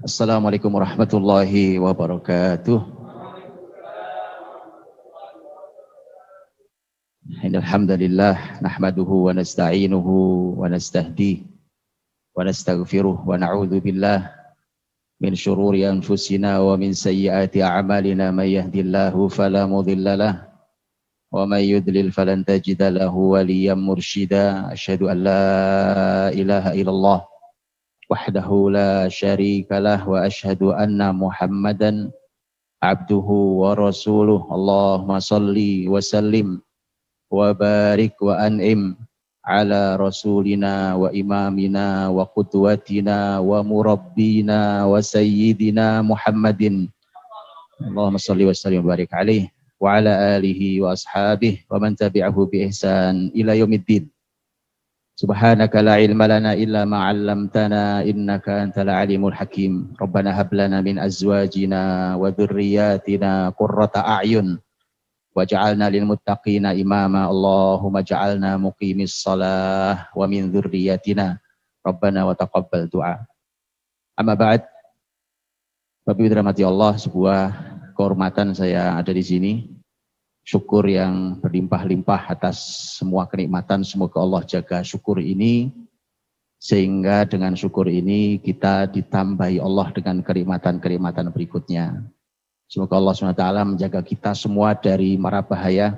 Assalamualaikum warahmatullahi wabarakatuh. Innal hamdalillah nahmaduhu wa nasta'inuhu wa nastahdihi wa nastaghfiruh wa na'udzu billah min syururi anfusina wa min sayyiati a'malina may yahdihillahu fala mudilla lahu wa may yudlil falan tajida lahu waliyyan mursyida. Asyhadu an la ilaha illallah wahdahu la syarika lah wa asyhadu anna Muhammadan abduhu wa rasuluh. Allahumma salli wa sallim wa barik wa an'im ala rasulina wa imamina wa qudwatina wa murabbina wa sayyidina Muhammadin. Allahumma salli wa sallim wa barik alaihi wa ala alihi wa ashabihi wa man tabi'ahu bi ihsan ila yaumiddin. Subhanaka la ilma lana illa ma 'allamtana innaka antal alimul hakim. Rabbana hab lana min azwajina wa dhurriyyatina qurrata a'yun waj'alna lil muttaqina imama. Allahumma ja'alna muqimis shalah wa min dhurriyyatina Rabbana wa taqabbal du'a. Amma ba'd. Bapak Ibu dirahmati Allah, sebuah kehormatan saya ada di sini. Syukur yang berlimpah-limpah atas semua kenikmatan. Semoga Allah jaga syukur ini, sehingga dengan syukur ini kita ditambahi Allah dengan kenikmatan-kenikmatan berikutnya. Semoga Allah SWT menjaga kita semua dari mara bahaya.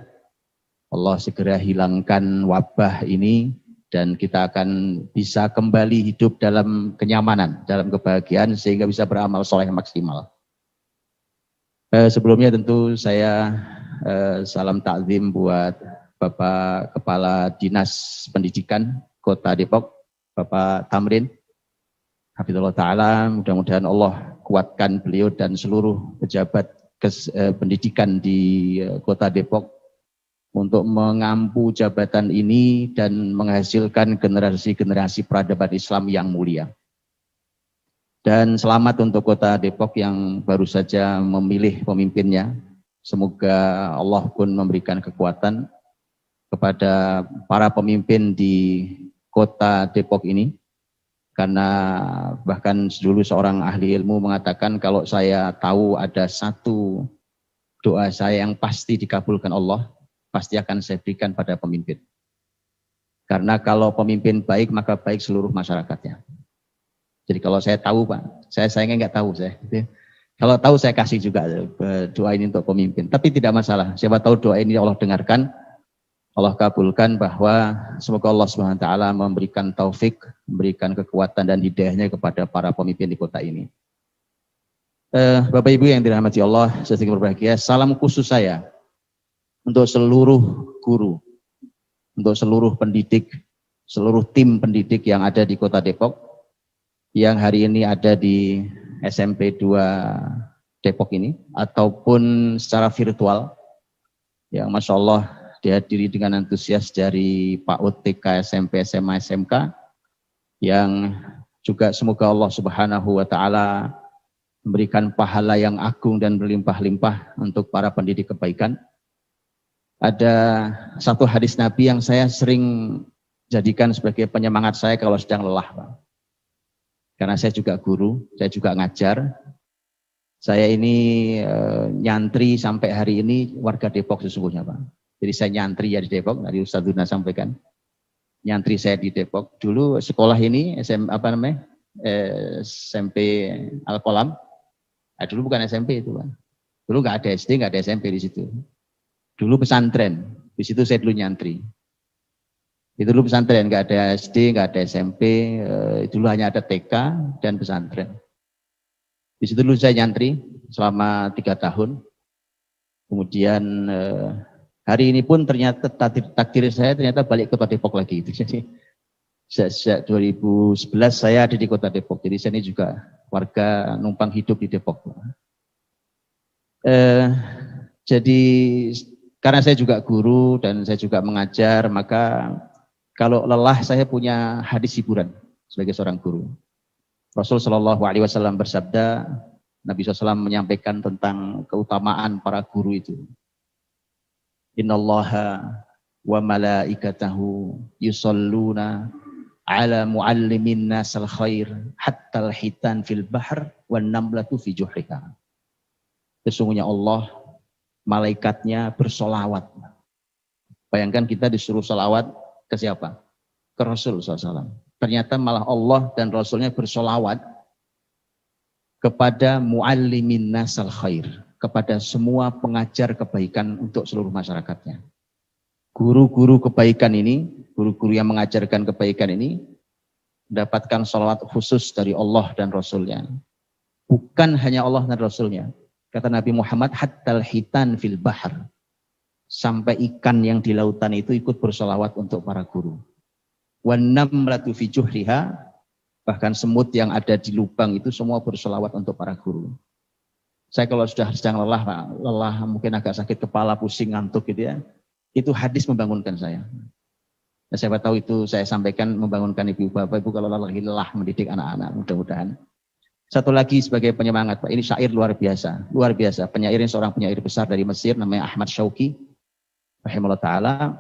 Allah segera hilangkan wabah ini dan kita akan bisa kembali hidup dalam kenyamanan, dalam kebahagiaan, sehingga bisa beramal soleh maksimal. Sebelumnya tentu saya salam takzim buat Bapak Kepala Dinas Pendidikan Kota Depok, Bapak Tamrin. Hafizallahu ta'ala, mudah-mudahan Allah kuatkan beliau dan seluruh pejabat pendidikan di Kota Depok untuk mengampu jabatan ini dan menghasilkan generasi-generasi peradaban Islam yang mulia. Dan selamat untuk Kota Depok yang baru saja memilih pemimpinnya. Semoga Allah pun memberikan kekuatan kepada para pemimpin di Kota Depok ini. Karena bahkan dulu seorang ahli ilmu mengatakan, kalau saya tahu ada satu doa saya yang pasti dikabulkan Allah, pasti akan saya berikan pada pemimpin. Karena kalau pemimpin baik, maka baik seluruh masyarakatnya. Jadi kalau saya tahu Pak, saya sayangnya nggak tahu saya. Kalau tahu saya kasih juga doa ini untuk pemimpin. Tapi tidak masalah, siapa tahu doa ini Allah dengarkan, Allah kabulkan, bahwa semoga Allah SWT memberikan taufik, memberikan kekuatan dan hidayahnya kepada para pemimpin di kota ini. Bapak Ibu yang dirahmati Allah, sedikit berbahagia, salam khusus saya untuk seluruh guru, untuk seluruh pendidik, seluruh tim pendidik yang ada di Kota Depok, yang hari ini ada di SMP 2 Depok ini, ataupun secara virtual, yang Masya Allah dihadiri dengan antusias dari Pak UTK SMP, SMA, SMK, yang juga semoga Allah Subhanahu wa Ta'ala memberikan pahala yang agung dan berlimpah-limpah untuk para pendidik kebaikan. Ada satu hadis Nabi yang saya sering jadikan sebagai penyemangat saya kalau sedang lelah, Pak. Karena saya juga guru, saya juga ngajar. Saya ini nyantri sampai hari ini warga Depok sesungguhnya, Pak. Jadi saya nyantri ya di Depok, tadi Ustaz Duna sampaikan. Nyantri saya di Depok. Dulu sekolah ini SMP Al-Qolam. Dulu bukan SMP itu, Pak. Dulu nggak ada SD, nggak ada SMP di situ. Dulu pesantren, di situ saya dulu nyantri. Itu dulu pesantren, nggak ada SD, nggak ada SMP, dulu hanya ada TK dan pesantren. Di situ dulu saya nyantri selama 3 tahun. Kemudian hari ini pun ternyata takdir saya ternyata balik ke Kota Depok lagi. Jadi sejak 2011 saya ada di Kota Depok. Jadi saya ini juga warga numpang hidup di Depok. Jadi karena saya juga guru dan saya juga mengajar, maka kalau lelah saya punya hadis hiburan sebagai seorang guru. Rasul Shallallahu Alaihi Wasallam bersabda, Nabi SAW menyampaikan tentang keutamaan para guru itu. Innallaha wa malaikatahu yusalluna ala muallimin nasal khair hatta al-hitan fil bahr wan namlatu fi juhriha. Sesungguhnya Allah, malaikatnya bersolawat. Bayangkan kita disuruh solawat ke siapa? Ke Rasul SAW. Ternyata malah Allah dan Rasulnya bersolawat kepada muallimin nasal khair, kepada semua pengajar kebaikan untuk seluruh masyarakatnya. Guru-guru kebaikan ini, guru-guru yang mengajarkan kebaikan ini mendapatkan sholawat khusus dari Allah dan Rasulnya. Bukan hanya Allah dan Rasulnya. Kata Nabi Muhammad, hattal hitan fil bahr. Sampai ikan yang di lautan itu ikut bersolawat untuk para guru. Wan namlatu fi juhriha, bahkan semut yang ada di lubang itu semua bersolawat untuk para guru. Saya kalau sudah sedang lelah mungkin agak sakit kepala, pusing, ngantuk gitu ya. Itu hadis membangunkan saya. Nah, siapa tahu itu saya sampaikan membangunkan ibu bapak ibu kalau lelah mendidik anak-anak, mudah-mudahan. Satu lagi sebagai penyemangat, Pak, ini syair luar biasa, luar biasa. Penyair ini seorang penyair besar dari Mesir, namanya Ahmad Syauqi, rahimahullah taala.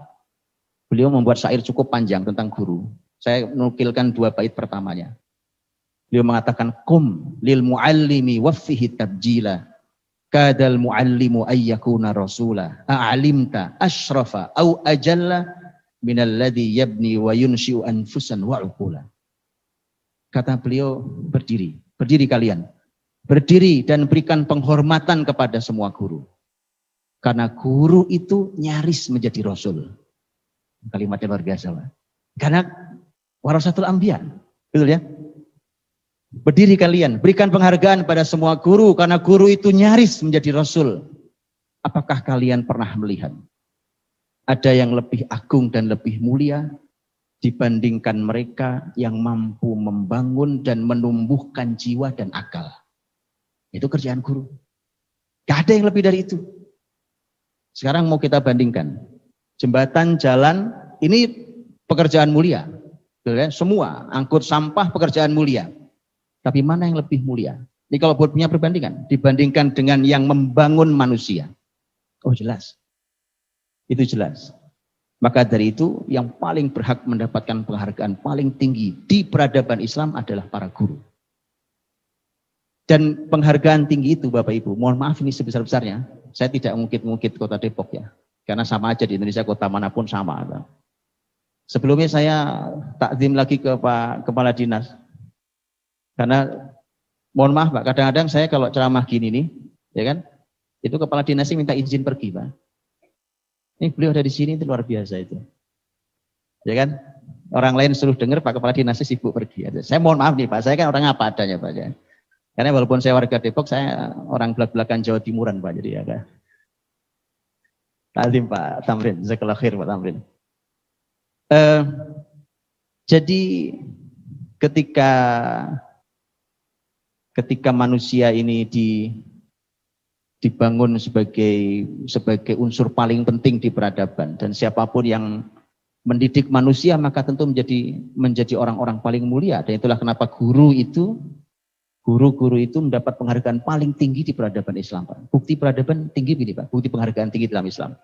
Beliau membuat syair cukup panjang tentang guru. Saya menukilkan 2 bait pertamanya. Beliau mengatakan, kum lil muallimi waffihi tabjila, kadal muallimu ayyakuna rasula, a'alimta ashrafa au ajalla minalladhi yabni wa yunshi'u anfusan wa uqula. Kata beliau, berdiri kalian. Berdiri dan berikan penghormatan kepada semua guru. Karena guru itu nyaris menjadi rasul. Kalimatnya luar biasa, Pak. Karena warasatul anbiya. Betul ya? Berdiri kalian, berikan penghargaan pada semua guru karena guru itu nyaris menjadi rasul. Apakah kalian pernah melihat ada yang lebih agung dan lebih mulia dibandingkan mereka yang mampu membangun dan menumbuhkan jiwa dan akal? Itu kerjaan guru. Gak ada yang lebih dari itu. Sekarang mau kita bandingkan. Jembatan, jalan, ini pekerjaan mulia. Semua, angkut sampah pekerjaan mulia. Tapi mana yang lebih mulia? Ini kalau buat punya perbandingan. Dibandingkan dengan yang membangun manusia. Oh jelas. Itu jelas. Maka dari itu yang paling berhak mendapatkan penghargaan paling tinggi di peradaban Islam adalah para guru. Dan penghargaan tinggi itu Bapak Ibu, mohon maaf ini sebesar-besarnya, saya tidak mengungkit-ungkit kota Depok ya. Karena sama aja di Indonesia, kota manapun sama. Sebelumnya saya takzim lagi ke Pak Kepala Dinas. Karena mohon maaf Pak, kadang-kadang saya kalau ceramah gini nih, ya kan, itu Kepala Dinasnya minta izin pergi Pak. Ini beliau ada di sini, itu luar biasa itu. Ya kan, orang lain suruh dengar Pak Kepala Dinasnya sibuk pergi. Saya mohon maaf nih Pak, saya kan orang apa adanya Pak. Ya. Karena walaupun saya warga Depok, saya orang belak-belakan Jawa Timuran Pak. Jadi ya kan. Ta'zim Pak Tamrin, jazakallahu khair Pak Tamrin. Jadi ketika manusia ini dibangun sebagai unsur paling penting di peradaban, dan siapapun yang mendidik manusia maka tentu menjadi orang-orang paling mulia. Dan itulah kenapa guru itu mendapat penghargaan paling tinggi di peradaban Islam Pak. Bukti peradaban tinggi ini Pak, bukti penghargaan tinggi dalam Islam.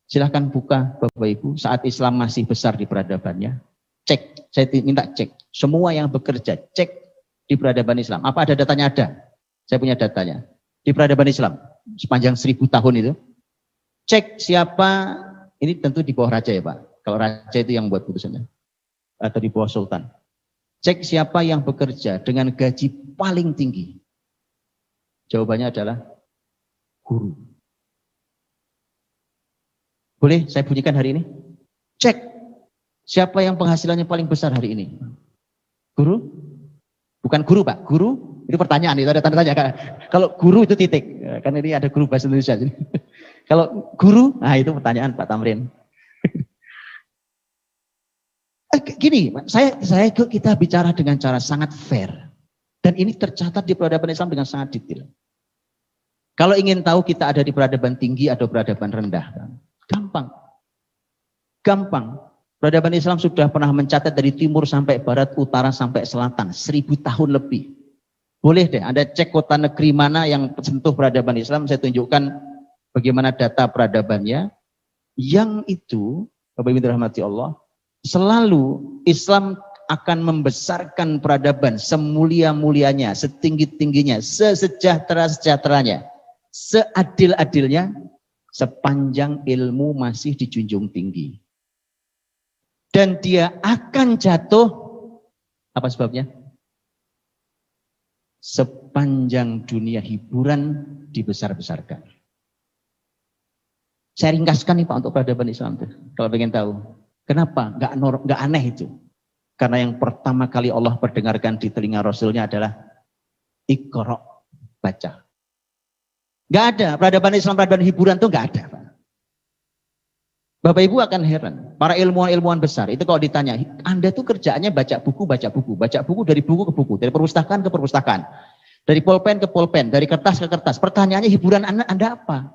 Silahkan buka Bapak Ibu, saat Islam masih besar di peradabannya, cek, saya minta cek, semua yang bekerja, cek di peradaban Islam. Apa ada datanya? Ada, saya punya datanya. Di peradaban Islam, sepanjang 1000 tahun itu, cek siapa, ini tentu di bawah raja ya Pak, kalau raja itu yang buat putusannya, atau di bawah sultan. Cek siapa yang bekerja dengan gaji paling tinggi. Jawabannya adalah guru. Boleh saya bunyikan hari ini? Cek siapa yang penghasilannya paling besar hari ini. Guru? Bukan guru Pak, guru itu pertanyaan, itu ada tanda tanya. Kalau guru itu titik, kan ini ada guru bahasa Indonesia. Kalau guru, nah itu pertanyaan Pak Tamrin. Gini, kita bicara dengan cara sangat fair. Dan ini tercatat di peradaban Islam dengan sangat detail. Kalau ingin tahu kita ada di peradaban tinggi atau peradaban rendah, gampang. Peradaban Islam sudah pernah mencatat dari timur sampai barat, utara sampai selatan, 1000 tahun lebih. Boleh deh, Anda cek kota negeri mana yang sentuh peradaban Islam, saya tunjukkan bagaimana data peradabannya. Yang itu, Bapak Ibu dirahmati Allah, selalu Islam akan membesarkan peradaban semulia-mulianya, setinggi-tingginya, sesejahtera-sejahteranya, seadil-adilnya, sepanjang ilmu masih dijunjung tinggi. Dan dia akan jatuh, apa sebabnya? Sepanjang dunia hiburan dibesar-besarkan. Saya ringkaskan nih Pak untuk peradaban Islam tuh, kalau pengen tahu. Kenapa? Nggak aneh itu. Karena yang pertama kali Allah perdengarkan di telinga Rasulnya adalah Iqra, baca. Nggak ada peradaban Islam, peradaban hiburan tuh nggak ada Pak. Bapak Ibu akan heran, para ilmuwan-ilmuwan besar itu kalau ditanya, Anda tuh kerjaannya baca buku dari buku ke buku, dari perpustakaan ke perpustakaan, dari pulpen ke pulpen, dari kertas ke kertas. Pertanyaannya hiburan Anda apa?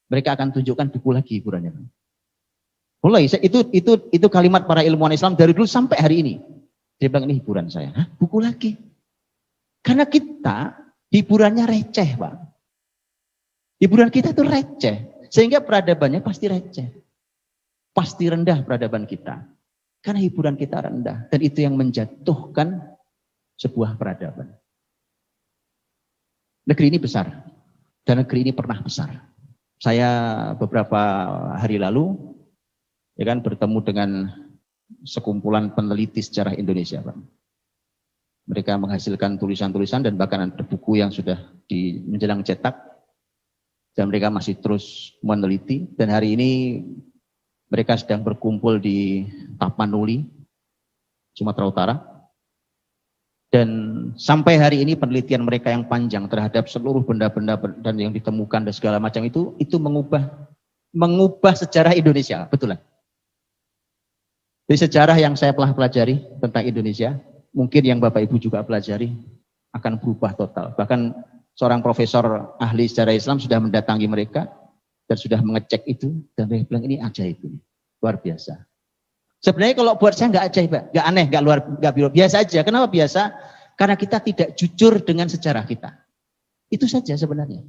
Mereka akan tunjukkan buku lagi hiburannya. Mulai itu kalimat para ilmuwan Islam dari dulu sampai hari ini. Dia bilang ini hiburan saya. Hah? Buku lagi. Karena kita hiburannya receh, Pak. Hiburan kita itu receh. Sehingga peradabannya pasti receh. Pasti rendah peradaban kita. Karena hiburan kita rendah. Dan itu yang menjatuhkan sebuah peradaban. Negeri ini besar. Dan negeri ini pernah besar. Saya beberapa hari lalu ya kan bertemu dengan sekumpulan peneliti sejarah Indonesia, Pak. Mereka menghasilkan tulisan-tulisan dan bahkan ada buku yang sudah menjelang cetak. Dan mereka masih terus meneliti. Dan hari ini mereka sedang berkumpul di Tapanuli, Sumatera Utara. Dan sampai hari ini penelitian mereka yang panjang terhadap seluruh benda-benda dan yang ditemukan dan segala macam itu mengubah sejarah Indonesia, betulan. Di sejarah yang saya telah pelajari tentang Indonesia, mungkin yang Bapak Ibu juga pelajari akan berubah total. Bahkan seorang profesor ahli sejarah Islam sudah mendatangi mereka dan sudah mengecek itu dan mereka bilang ini ajaib, ini luar biasa. Sebenarnya kalau buat saya nggak ajaib, nggak aneh, nggak biasa aja. Kenapa biasa? Karena kita tidak jujur dengan sejarah kita. Itu saja sebenarnya.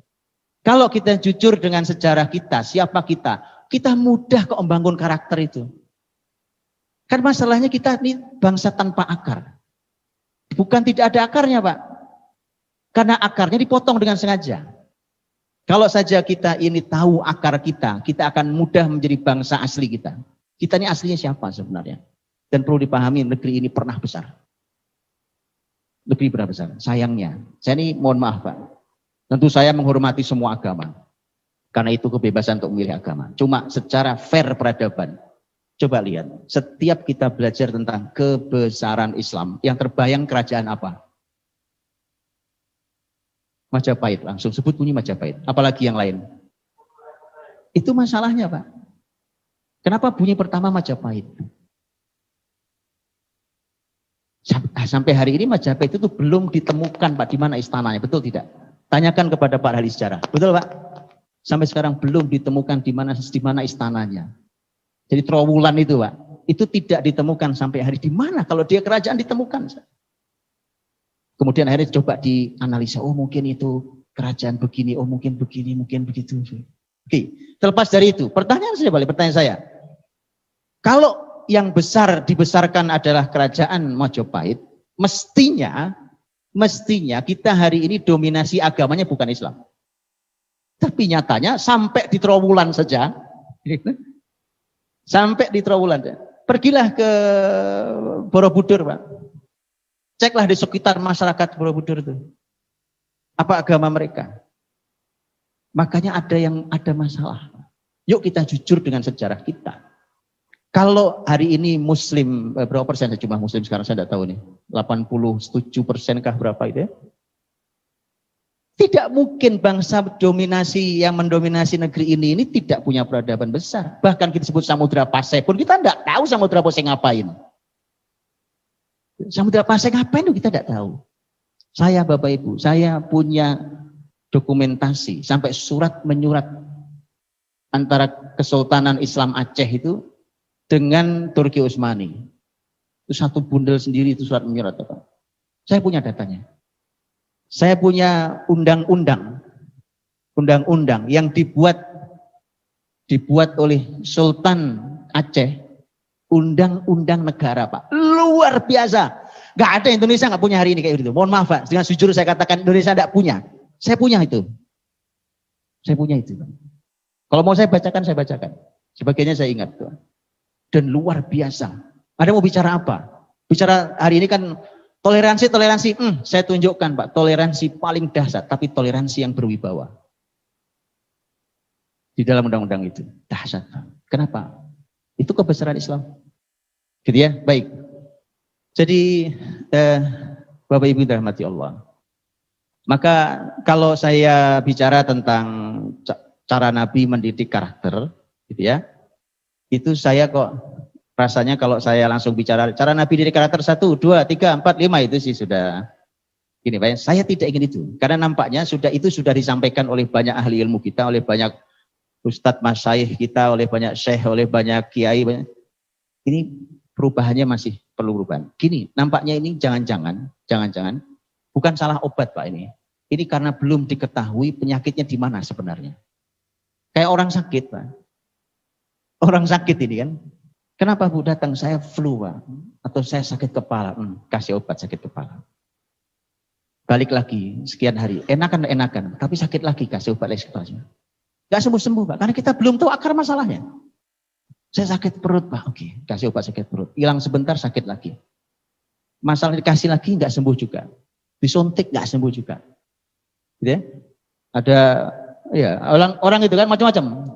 Kalau kita jujur dengan sejarah kita, siapa kita mudah kok membangun karakter itu. Kan masalahnya kita ini bangsa tanpa akar. Bukan tidak ada akarnya, Pak. Karena akarnya dipotong dengan sengaja. Kalau saja kita ini tahu akar kita akan mudah menjadi bangsa asli kita. Kita ini aslinya siapa sebenarnya? Dan perlu dipahami negeri ini pernah besar. Negeri pernah besar. Sayangnya, saya ini mohon maaf Pak. Tentu saya menghormati semua agama. Karena itu kebebasan untuk memilih agama. Cuma secara fair peradaban. Coba lihat, setiap kita belajar tentang kebesaran Islam, yang terbayang kerajaan apa? Majapahit, langsung sebut bunyi Majapahit. Apalagi yang lain? Itu masalahnya Pak. Kenapa bunyi pertama Majapahit? Sampai hari ini Majapahit itu belum ditemukan Pak, di mana istananya, betul tidak? Tanyakan kepada Pak ahli sejarah, betul Pak? Sampai sekarang belum ditemukan di mana istananya. Jadi Trowulan itu Pak, itu tidak ditemukan sampai hari di mana? Kalau dia kerajaan ditemukan. Kemudian akhirnya coba dianalisa, oh mungkin itu kerajaan begini, oh mungkin begini, mungkin begitu. Oke, terlepas dari itu, pertanyaan saya, kalau yang besar dibesarkan adalah kerajaan Majapahit, mestinya kita hari ini dominasi agamanya bukan Islam. Tapi nyatanya sampai di Trowulan saja, sampai di Trowulan. Pergilah ke Borobudur, Pak. Ceklah di sekitar masyarakat Borobudur itu. Apa agama mereka? Makanya ada masalah. Yuk kita jujur dengan sejarah kita. Kalau hari ini Muslim, berapa persen jumlah Muslim sekarang saya tidak tahu nih. 87% kah berapa itu ya? Tidak mungkin bangsa yang mendominasi negeri ini tidak punya peradaban besar. Bahkan kita sebut Samudra Pasai pun kita tidak tahu Samudra Pasai ngapain. Samudra Pasai ngapain itu kita tidak tahu. Saya Bapak Ibu, saya punya dokumentasi sampai surat menyurat antara Kesultanan Islam Aceh itu dengan Turki Utsmani. Itu satu bundel sendiri itu surat menyurat apa? Saya punya datanya. Saya punya undang-undang yang dibuat oleh Sultan Aceh Undang-undang negara, Pak. Luar biasa. Nggak ada Indonesia nggak punya hari ini kayak gitu. Mohon maaf, Pak. Dengan jujur saya katakan Indonesia nggak punya. Saya punya itu. Saya punya itu. Kalau mau saya bacakan, saya bacakan. Sebagainya saya ingat. Tuh. Dan luar biasa. Ada mau bicara apa? Bicara hari ini kan toleransi. Saya tunjukkan, Pak. Toleransi paling dahsyat. Tapi toleransi yang berwibawa. Di dalam undang-undang itu. Dahsyat. Kenapa? Itu kebesaran Islam. Gitu ya? Baik. Jadi, Bapak Ibu dirahmati Allah. Maka kalau saya bicara tentang cara Nabi mendidik karakter, gitu ya, itu saya kok rasanya kalau saya langsung bicara cara Nabi didik karakter 1, 2, 3, 4, 5 itu sih sudah gini Pak. Saya tidak ingin itu karena nampaknya itu sudah disampaikan oleh banyak ahli ilmu kita, oleh banyak ustadz masyayikh kita, oleh banyak syekh, oleh banyak kiai. Ini perubahannya masih perlu perubahan. Gini, nampaknya ini jangan-jangan bukan salah obat Pak ini. Ini karena belum diketahui penyakitnya di mana sebenarnya. Kayak orang sakit Pak. Orang sakit ini kan. Kenapa Bu datang? Saya flu Pak. Atau saya sakit kepala. Kasih obat sakit kepala. Balik lagi sekian hari. Enakan. Tapi sakit lagi kasih obat lagi kepalanya. Gak sembuh-sembuh Pak. Karena kita belum tahu akar masalahnya. Saya sakit perut Pak. Oke. Kasih obat sakit perut. Hilang sebentar sakit lagi. Masalah dikasih lagi gak sembuh juga. Disuntik gak sembuh juga. Gitu ya? Ada ya orang itu kan macam-macam.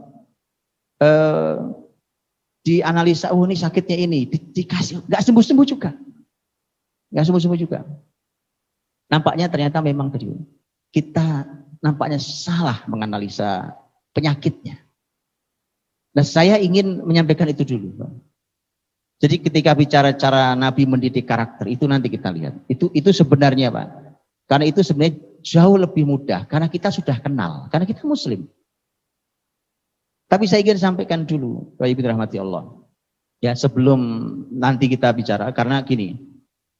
Dianalisa, oh ini sakitnya ini, dikasih, nggak sembuh-sembuh juga. Nampaknya ternyata memang kita nampaknya salah menganalisa penyakitnya. Nah saya ingin menyampaikan itu dulu. Jadi ketika bicara cara Nabi mendidik karakter, itu nanti kita lihat. Itu sebenarnya Pak. Karena itu sebenarnya jauh lebih mudah, karena kita sudah kenal, karena kita Muslim. Tapi saya ingin sampaikan dulu, Bapak Ibu dirahmati Allah. Ya, sebelum nanti kita bicara, karena gini,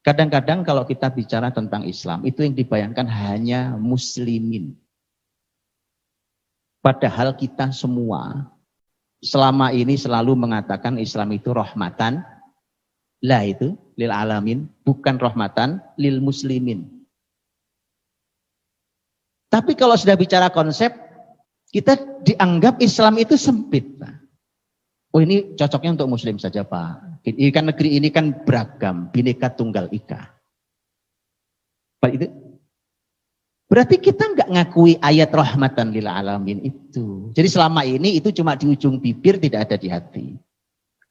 kadang-kadang kalau kita bicara tentang Islam, itu yang dibayangkan hanya muslimin. Padahal kita semua selama ini selalu mengatakan Islam itu rahmatan, itu lil alamin, bukan rahmatan lil muslimin. Tapi kalau sudah bicara konsep, kita dianggap Islam itu sempit, Pak. Oh ini cocoknya untuk Muslim saja, Pak. Ini kan negeri ini kan beragam, Bhinneka Tunggal Ika. Pak itu. Berarti kita nggak ngakui ayat rahmatan lil alamin itu. Jadi selama ini itu cuma di ujung bibir, tidak ada di hati.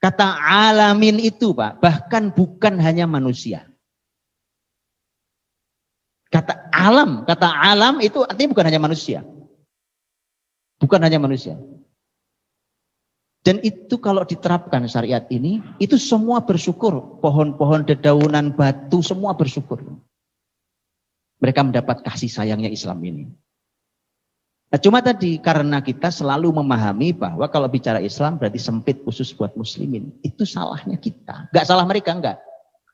Kata alamin itu, Pak, bahkan bukan hanya manusia. Kata alam itu artinya bukan hanya manusia. Bukan hanya manusia. Dan itu kalau diterapkan syariat ini, itu semua bersyukur. Pohon-pohon, dedaunan, batu, semua bersyukur. Mereka mendapat kasih sayangnya Islam ini. Nah, cuma tadi karena kita selalu memahami bahwa kalau bicara Islam berarti sempit khusus buat muslimin. Itu salahnya kita. Enggak salah mereka, enggak.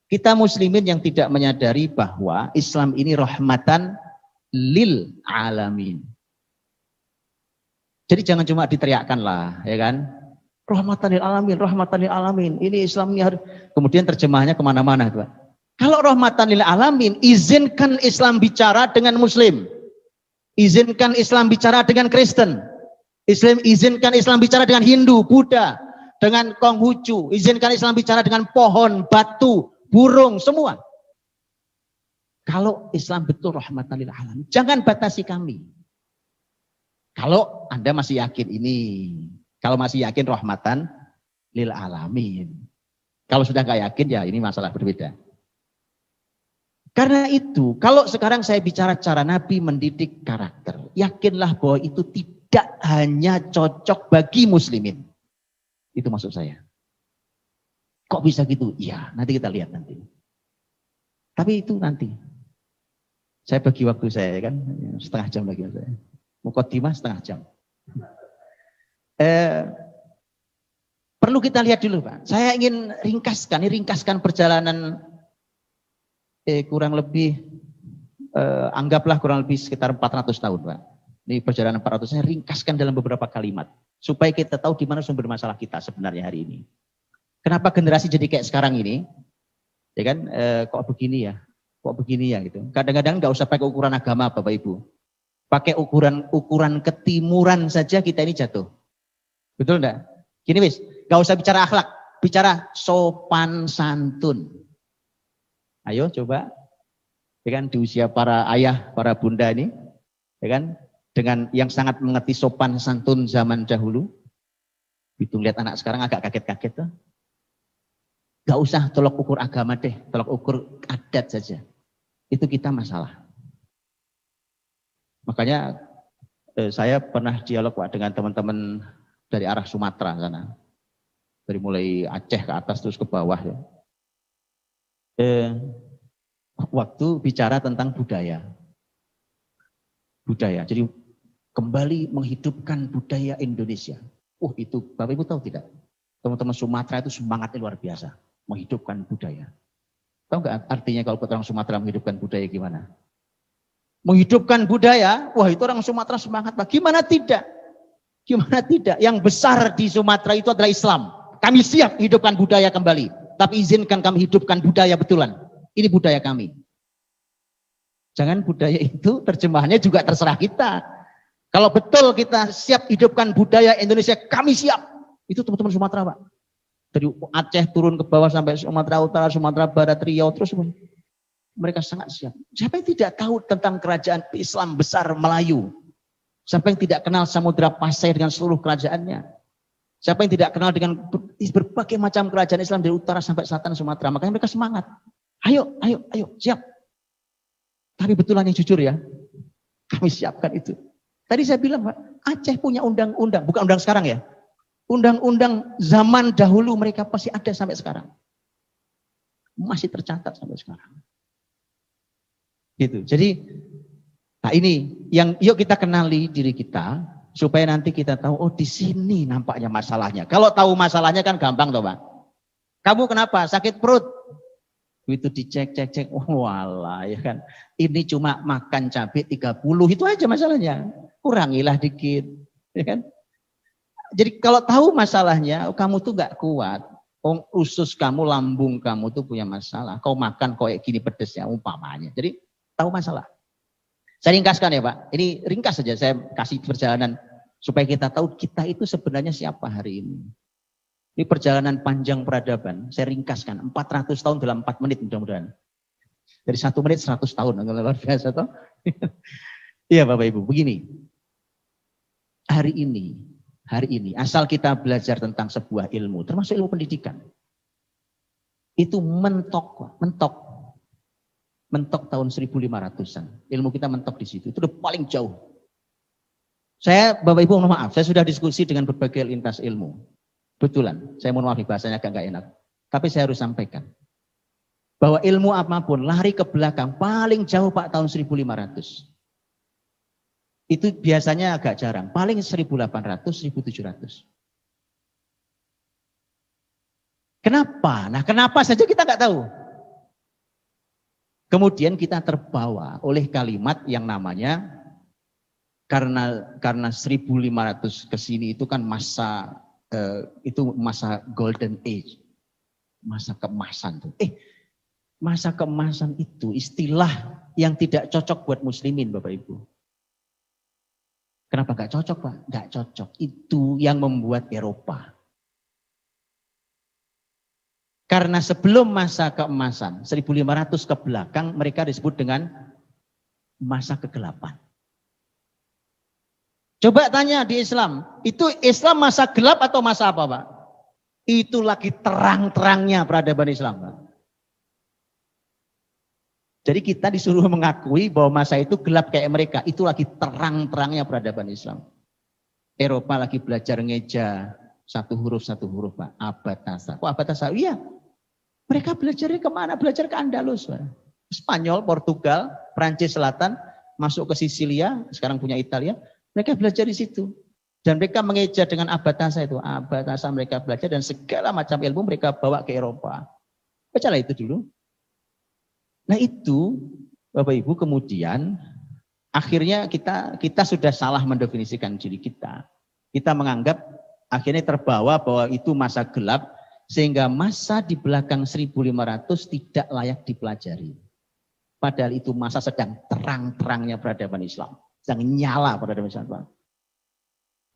Kita muslimin yang tidak menyadari bahwa Islam ini rahmatan lil alamin. Jadi jangan cuma diteriakkan lah, ya kan? Rahmatan lil alamin. Ini Islam ini harus. Kemudian terjemahnya kemana-mana, Pak. Kalau rahmatan lil alamin, izinkan Islam bicara dengan Muslim. Izinkan Islam bicara dengan Kristen. Izinkan Islam bicara dengan Hindu, Buddha, dengan Konghucu. Izinkan Islam bicara dengan pohon, batu, burung, semua. Kalau Islam betul rahmatan lil alamin, jangan batasi kami. Kalau Anda masih yakin ini, kalau masih yakin rahmatan lil alamin. Kalau sudah nggak yakin ya ini masalah berbeda. Karena itu, kalau sekarang saya bicara cara Nabi mendidik karakter, yakinlah bahwa itu tidak hanya cocok bagi muslimin. Itu maksud saya. Kok bisa gitu? Ya, nanti kita lihat nanti. Tapi itu nanti. Saya bagi waktu saya kan, setengah jam lagi saya. Muqaddimah setengah jam. Perlu kita lihat dulu Pak. Saya ingin ringkaskan perjalanan kurang lebih anggaplah kurang lebih sekitar 400 tahun Pak. Ini perjalanan 400 saya ringkaskan dalam beberapa kalimat supaya kita tahu di mana sumber masalah kita sebenarnya hari ini. Kenapa generasi jadi kayak sekarang ini? Ya kan, kok begini ya? Kok begini ya gitu. Kadang-kadang nggak usah pakai ukuran agama Bapak Ibu. Pakai ukuran ketimuran saja kita ini jatuh. Betul enggak? Gini wis, nggak usah bicara akhlak, bicara sopan santun. Ayo coba, ya kan, di usia para ayah, para bunda ini, ya kan, dengan yang sangat mengerti sopan santun zaman dahulu. Itu lihat anak sekarang agak kaget-kaget tuh. Gak usah tolok ukur agama deh, tolok ukur adat saja. Itu kita masalah. Makanya saya pernah dialog Pak dengan teman-teman dari arah Sumatera sana. Dari mulai Aceh ke atas terus ke bawah ya. Waktu bicara tentang budaya. Jadi kembali menghidupkan budaya Indonesia. Itu Bapak Ibu tahu tidak? Teman-teman Sumatera itu semangatnya luar biasa. Menghidupkan budaya. Tahu nggak artinya kalau orang Sumatera menghidupkan budaya gimana? Menghidupkan budaya, itu orang Sumatera semangat Pak. Gimana tidak? Gimana tidak? Yang besar di Sumatera itu adalah Islam. Kami siap hidupkan budaya kembali. Tapi izinkan kami hidupkan budaya betulan. Ini budaya kami. Jangan budaya itu terjemahannya juga terserah kita. Kalau betul kita siap hidupkan budaya Indonesia, kami siap. Itu teman-teman Sumatera Pak. Dari Aceh turun ke bawah sampai Sumatera Utara, Sumatera Barat, Riau, terus mereka sangat siap. Siapa yang tidak tahu tentang kerajaan Islam besar Melayu? Siapa yang tidak kenal Samudra Pasai dengan seluruh kerajaannya? Siapa yang tidak kenal dengan berbagai macam kerajaan Islam dari utara sampai selatan Sumatera? Makanya mereka semangat. Ayo, siap. Tapi betulan yang jujur ya, kami siapkan itu. Tadi saya bilang Pak, Aceh punya undang-undang, bukan undang sekarang ya. Undang-undang zaman dahulu mereka pasti ada sampai sekarang. Masih tercatat sampai sekarang. Gitu. Jadi, nah ini yang yuk kita kenali diri kita supaya nanti kita tahu di sini nampaknya masalahnya. Kalau tahu masalahnya kan gampang toh Pak. Kamu kenapa? Sakit perut. Itu dicek, walah ya kan. Ini cuma makan cabai 30, itu aja masalahnya. Kurangilah dikit, ya kan. Jadi kalau tahu masalahnya, kamu tuh gak kuat. Usus kamu, lambung kamu tuh punya masalah. Kau makan kayak gini pedesnya umpamanya. Jadi tahu masalah. Saya ringkaskan ya Pak. Ini ringkas saja saya kasih perjalanan supaya kita tahu kita itu sebenarnya siapa hari ini. Ini perjalanan panjang peradaban. Saya ringkaskan 400 tahun dalam 4 menit mudah-mudahan. Dari 1 menit 100 tahun. Luar biasa toh. Iya Bapak Ibu, begini. Hari ini asal kita belajar tentang sebuah ilmu, termasuk ilmu pendidikan. Itu mentok tahun 1500-an. Ilmu kita mentok di situ. Itu udah paling jauh. Saya Bapak Ibu mohon maaf, saya sudah diskusi dengan berbagai lintas ilmu. Betulan, saya mohon maaf bahasanya agak nggak enak. Tapi saya harus sampaikan bahwa ilmu apapun lari ke belakang paling jauh Pak tahun 1500. Itu biasanya agak jarang, paling 1800, 1700. Kenapa? Nah, kenapa saja kita nggak tahu. Kemudian kita terbawa oleh kalimat yang namanya karena 1500 ke sini itu kan masa golden age. Masa keemasan tuh. Masa keemasan itu istilah yang tidak cocok buat muslimin Bapak Ibu. Kenapa gak cocok Pak? Gak cocok. Itu yang membuat Eropa. Karena sebelum masa keemasan, 1500 ke belakang mereka disebut dengan masa kegelapan. Coba tanya di Islam, itu Islam masa gelap atau masa apa Pak? Itu lagi terang-terangnya peradaban Islam Pak. Jadi kita disuruh mengakui bahwa masa itu gelap kayak mereka. Itu lagi terang-terangnya peradaban Islam. Eropa lagi belajar ngeja satu huruf Pak. Abatasa. Kok abatasa? Iya. Mereka belajarnya kemana? Belajar ke Andalus Pak. Spanyol, Portugal, Prancis Selatan, masuk ke Sisilia, sekarang punya Italia. Mereka belajar di situ. Dan mereka mengeja dengan abatasa itu. Abatasa mereka belajar dan segala macam ilmu mereka bawa ke Eropa. Bacalah itu dulu. Nah itu Bapak Ibu kemudian akhirnya kita sudah salah mendefinisikan diri kita. Kita menganggap akhirnya terbawa bahwa itu masa gelap Sehingga masa di belakang 1500 tidak layak dipelajari. Padahal itu masa sedang terang-terangnya peradaban Islam. Sedang nyala peradaban Islam.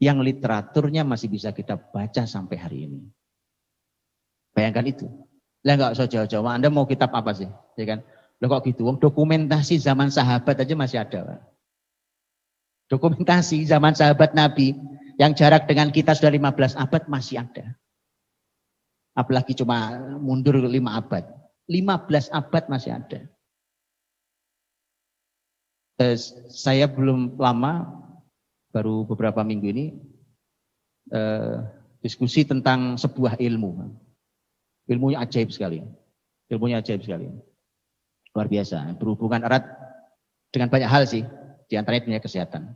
Yang literaturnya masih bisa kita baca sampai hari ini. Bayangkan itu. Lah nggak usah jauh-jauh. Anda mau kitab apa sih? Ya kan? Loh kok gitu? Dokumentasi zaman sahabat aja masih ada. Pak. Dokumentasi zaman sahabat Nabi yang jarak dengan kita sudah 15 abad masih ada. Apalagi cuma mundur 5 abad. 15 abad masih ada. Saya belum lama, baru beberapa minggu ini, diskusi tentang sebuah ilmu. Ilmunya ajaib sekali. Ilmunya ajaib sekali. Luar biasa. Berhubungan erat dengan banyak hal sih. Di antaranya dunia kesehatan.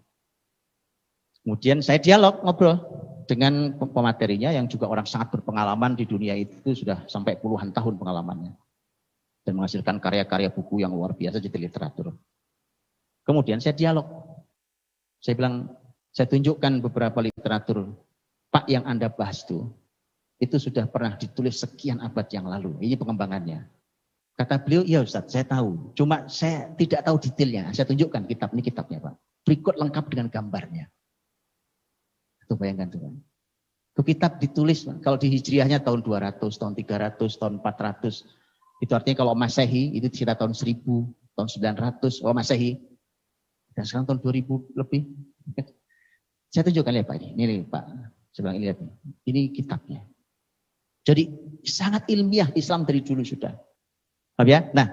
Kemudian saya dialog, ngobrol dengan pematerinya yang juga orang sangat berpengalaman di dunia itu, sudah sampai puluhan tahun pengalamannya. Dan menghasilkan karya-karya buku yang luar biasa jadi literatur. Kemudian saya dialog. Saya bilang, saya tunjukkan beberapa literatur. Pak, yang Anda bahas itu sudah pernah ditulis sekian abad yang lalu. Ini pengembangannya. Kata beliau, iya Ustaz, saya tahu. Cuma saya tidak tahu detailnya. Saya tunjukkan kitab, ini kitabnya Pak. Berikut lengkap dengan gambarnya. Itu bayangkan tuh. Itu kitab ditulis, kalau di Hijriahnya tahun 200, tahun 300, tahun 400. Itu artinya kalau Masehi, itu sekitar tahun 1000, tahun 900, oh Masehi. Dan sekarang tahun 2000 lebih. Saya tunjukkan lihat Pak ini Pak. Saya bilang lihat ini kitabnya. Jadi sangat ilmiah Islam dari dulu sudah. Paham ya? Nah,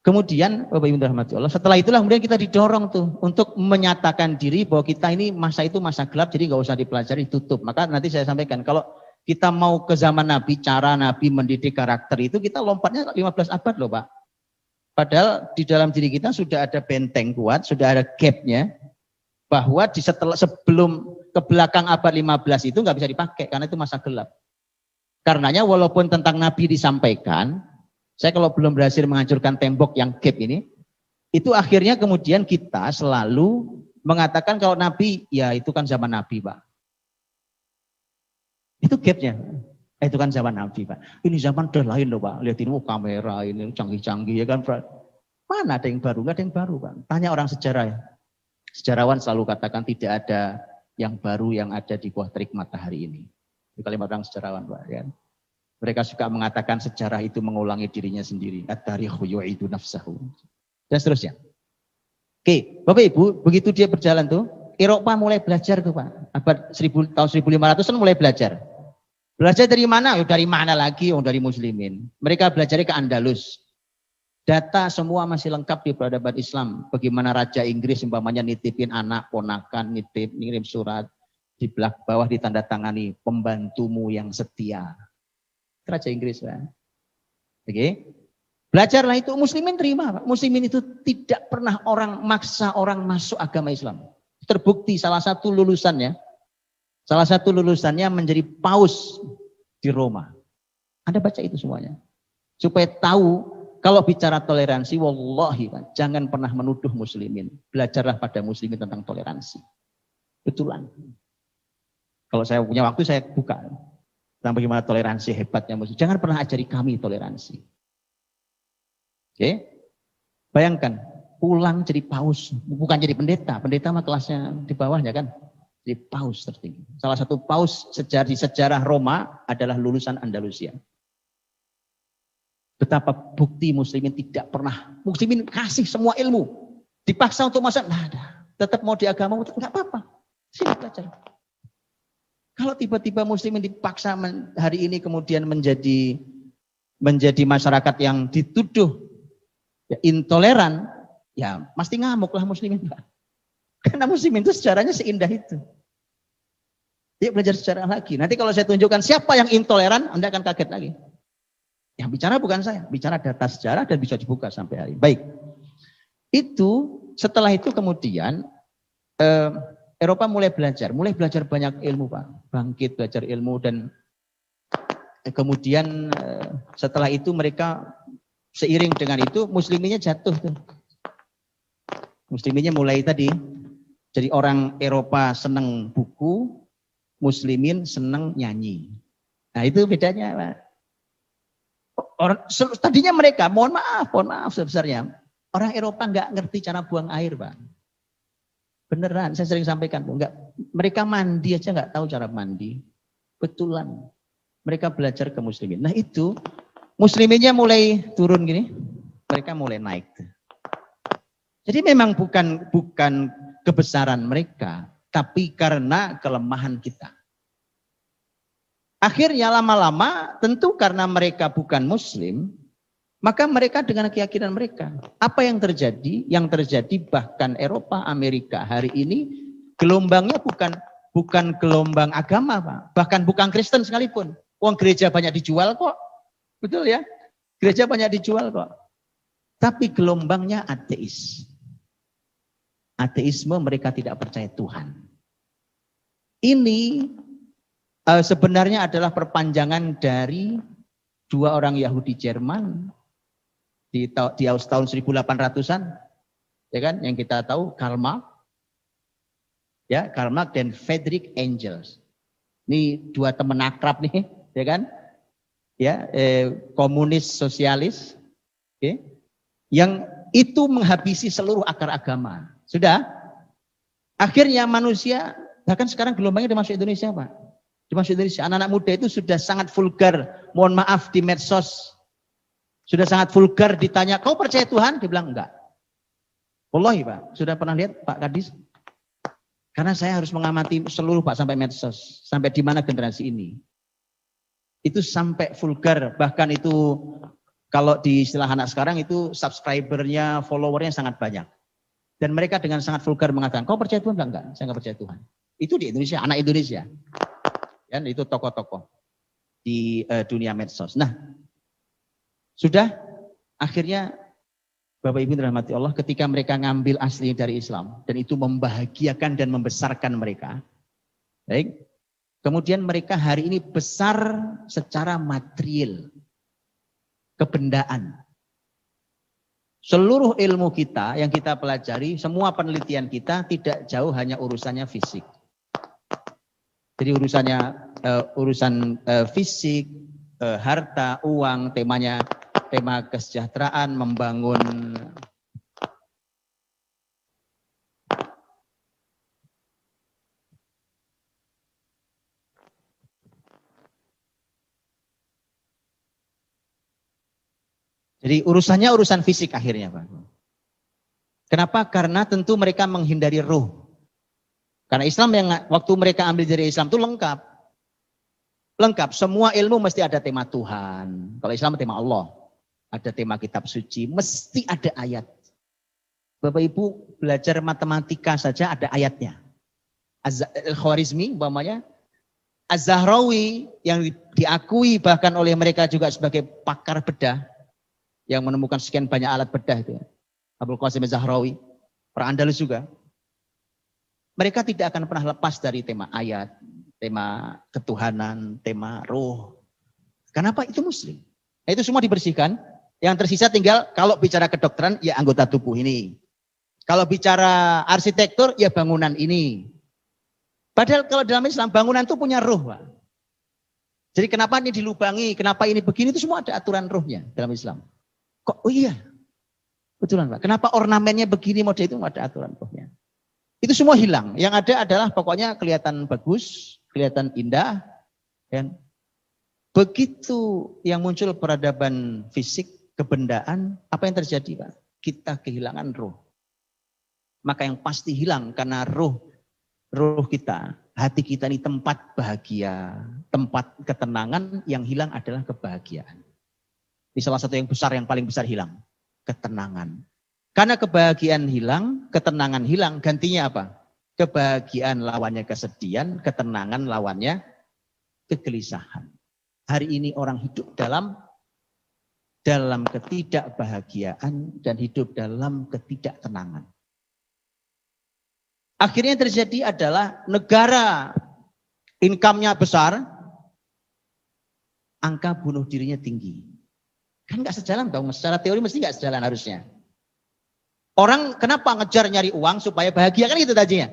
kemudian Bapak Ibu rahmati Allah, setelah itulah kemudian kita didorong tuh untuk menyatakan diri bahwa kita ini masa itu masa gelap, jadi nggak usah dipelajari, tutup. Maka nanti saya sampaikan kalau kita mau ke zaman Nabi, cara Nabi mendidik karakter itu kita lompatnya 15 abad loh Pak. Padahal di dalam diri kita sudah ada benteng kuat, sudah ada gapnya, bahwa sebelum ke belakang abad 15 itu nggak bisa dipakai karena itu masa gelap. Karenanya walaupun tentang Nabi disampaikan, saya kalau belum berhasil menghancurkan tembok yang gap ini, itu akhirnya kemudian kita selalu mengatakan kalau Nabi, ya itu kan zaman Nabi Pak. Itu gapnya. Itu kan zaman Nabi Pak. Ini zaman udah lain loh Pak. Lihat ini kamera ini canggih-canggih ya kan. Mana ada yang baru? Nggak ada yang baru Pak. Tanya orang sejarah ya. Sejarawan selalu katakan tidak ada yang baru yang ada di bawah terik matahari ini. Itu kalimat orang sejarawan Pak. Ya. Mereka suka mengatakan sejarah itu mengulangi dirinya sendiri. At-tarikhu yu'idu nafsahu. Dan seterusnya. Oke, Bapak Ibu, begitu dia berjalan tuh, Eropa mulai belajar tuh Pak. Tahun 1500 kan mulai belajar. Belajar dari mana? Dari mana lagi? Dari muslimin. Mereka belajar ke Andalus. Data semua masih lengkap di peradaban Islam. Bagaimana Raja Inggris umpamanya nitipin anak, ponakan, ngirim surat. Di bawah ditandatangani, pembantumu yang setia. Raja Inggris. Pak. Oke. Belajarlah itu, muslimin terima. Pak. Muslimin itu tidak pernah orang maksa orang masuk agama Islam. Terbukti salah satu lulusannya menjadi paus di Roma. Anda baca itu semuanya. Supaya tahu kalau bicara toleransi, wallahi Pak, jangan pernah menuduh muslimin. Belajarlah pada muslimin tentang toleransi. Betulan. Kalau saya punya waktu saya buka. Tentang bagaimana toleransi hebatnya muslim. Jangan pernah ajari kami toleransi. Oke? Bayangkan, pulang jadi paus. Bukan jadi pendeta. Pendeta mah kelasnya di bawahnya kan. Jadi paus tertinggi. Salah satu paus di sejarah Roma adalah lulusan Andalusia. Betapa bukti muslimin tidak pernah. Muslimin kasih semua ilmu. Dipaksa untuk masuk. Nah, tetap mau di agama, nggak apa-apa. Sini belajar. Kalau tiba-tiba muslimin dipaksa hari ini kemudian menjadi masyarakat yang dituduh ya, intoleran, ya pasti ngamuklah muslimin. Karena muslimin itu sejarahnya seindah itu. Yuk belajar sejarah lagi. Nanti kalau saya tunjukkan siapa yang intoleran, Anda akan kaget lagi. Yang bicara bukan saya, bicara data sejarah dan bisa dibuka sampai hari. Baik. Itu setelah itu kemudian Eropa mulai belajar banyak ilmu Pak. Bangkit belajar ilmu dan kemudian setelah itu mereka seiring dengan itu musliminnya jatuh tuh. Musliminnya mulai tadi. Jadi orang Eropa senang buku, muslimin senang nyanyi. Nah itu bedanya Pak. Tadinya mereka, mohon maaf sebesarnya. Orang Eropa nggak ngerti cara buang air Pak. Beneran, saya sering sampaikan. Mereka mandi aja nggak tahu cara mandi. Betulan. Mereka belajar ke muslimin. Nah itu, musliminnya mulai turun gini. Mereka mulai naik. Jadi memang bukan kebesaran mereka. Tapi karena kelemahan kita. Akhirnya lama-lama tentu karena mereka bukan muslim, maka mereka dengan keyakinan mereka. Apa yang terjadi? Yang terjadi bahkan Eropa, Amerika hari ini gelombangnya bukan gelombang agama, Pak. Bahkan bukan Kristen sekalipun. Uang gereja banyak dijual kok. Betul ya? Gereja banyak dijual kok. Tapi gelombangnya ateis. Ateisme mereka tidak percaya Tuhan. Ini sebenarnya adalah perpanjangan dari dua orang Yahudi Jerman di tahun 1800-an, ya kan? Yang kita tahu Karl Marx, ya Karl Marx dan Friedrich Engels. Ini dua teman akrab nih, ya kan? Ya, komunis sosialis, okay? Yang itu menghabisi seluruh akar agama. Sudah, akhirnya manusia bahkan sekarang gelombangnya udah masuk Indonesia, Pak. Masuk Indonesia, anak-anak muda itu sudah sangat vulgar, mohon maaf di medsos, sudah sangat vulgar ditanya, kau percaya Tuhan? Dia bilang enggak. Wallahi Pak, sudah pernah lihat Pak Kadis? Karena saya harus mengamati seluruh Pak sampai medsos, sampai di mana generasi ini. Itu sampai vulgar, bahkan itu kalau di istilah anak sekarang itu subscribernya, followernya sangat banyak. Dan mereka dengan sangat vulgar mengatakan, kau percaya Tuhan? Bilang enggak, saya enggak percaya Tuhan. Itu di Indonesia, anak Indonesia. Dan itu tokoh-tokoh di dunia medsos. Nah, sudah akhirnya Bapak Ibu dirahmati Allah ketika mereka ngambil asli dari Islam dan itu membahagiakan dan membesarkan mereka. Baik. Kemudian mereka hari ini besar secara material. Kebendaan. Seluruh ilmu kita yang kita pelajari, semua penelitian kita tidak jauh hanya urusannya fisik. Jadi urusan fisik, harta, uang, tema kesejahteraan, membangun jadi urusannya urusan fisik akhirnya Pak. Kenapa? Karena tentu mereka menghindari ruh. Karena Islam yang waktu mereka ambil dari Islam itu lengkap. Lengkap, semua ilmu mesti ada tema Tuhan. Kalau Islam tema Allah. Ada tema kitab suci, mesti ada ayat. Bapak Ibu belajar matematika saja ada ayatnya. Al-Khwarizmi umpamanya, Az-Zahrawi yang diakui bahkan oleh mereka juga sebagai pakar bedah. Yang menemukan sekian banyak alat bedah itu. Abul Qasim Az-Zahrawi, orang Andalus juga. Mereka tidak akan pernah lepas dari tema ayat, tema ketuhanan, tema roh. Kenapa? Itu muslim. Nah, itu semua dibersihkan. Yang tersisa tinggal kalau bicara kedokteran, ya anggota tubuh ini. Kalau bicara arsitektur, ya bangunan ini. Padahal kalau dalam Islam, bangunan itu punya roh, Pak. Jadi kenapa ini dilubangi, kenapa ini begini, itu semua ada aturan rohnya dalam Islam. Kok? Oh iya, betulan Pak. Kenapa ornamennya begini, model itu ada aturan rohnya. Itu semua hilang. Yang ada adalah pokoknya kelihatan bagus, kelihatan indah. Dan begitu yang muncul peradaban fisik, kebendaan, apa yang terjadi Pak? Kita kehilangan roh. Maka yang pasti hilang karena roh kita, hati kita ini tempat bahagia, tempat ketenangan, yang hilang adalah kebahagiaan. Ini salah satu yang besar, yang paling besar hilang. Ketenangan. Karena kebahagiaan hilang, ketenangan hilang, gantinya apa? Kebahagiaan lawannya kesedihan, ketenangan lawannya kegelisahan. Hari ini orang hidup dalam ketidakbahagiaan dan hidup dalam ketidaktenangan. Akhirnya yang terjadi adalah negara income-nya besar, angka bunuh dirinya tinggi. Kan nggak sejalan dong, secara teori mesti nggak sejalan harusnya. Orang kenapa ngejar nyari uang supaya bahagia, kan gitu tadinya.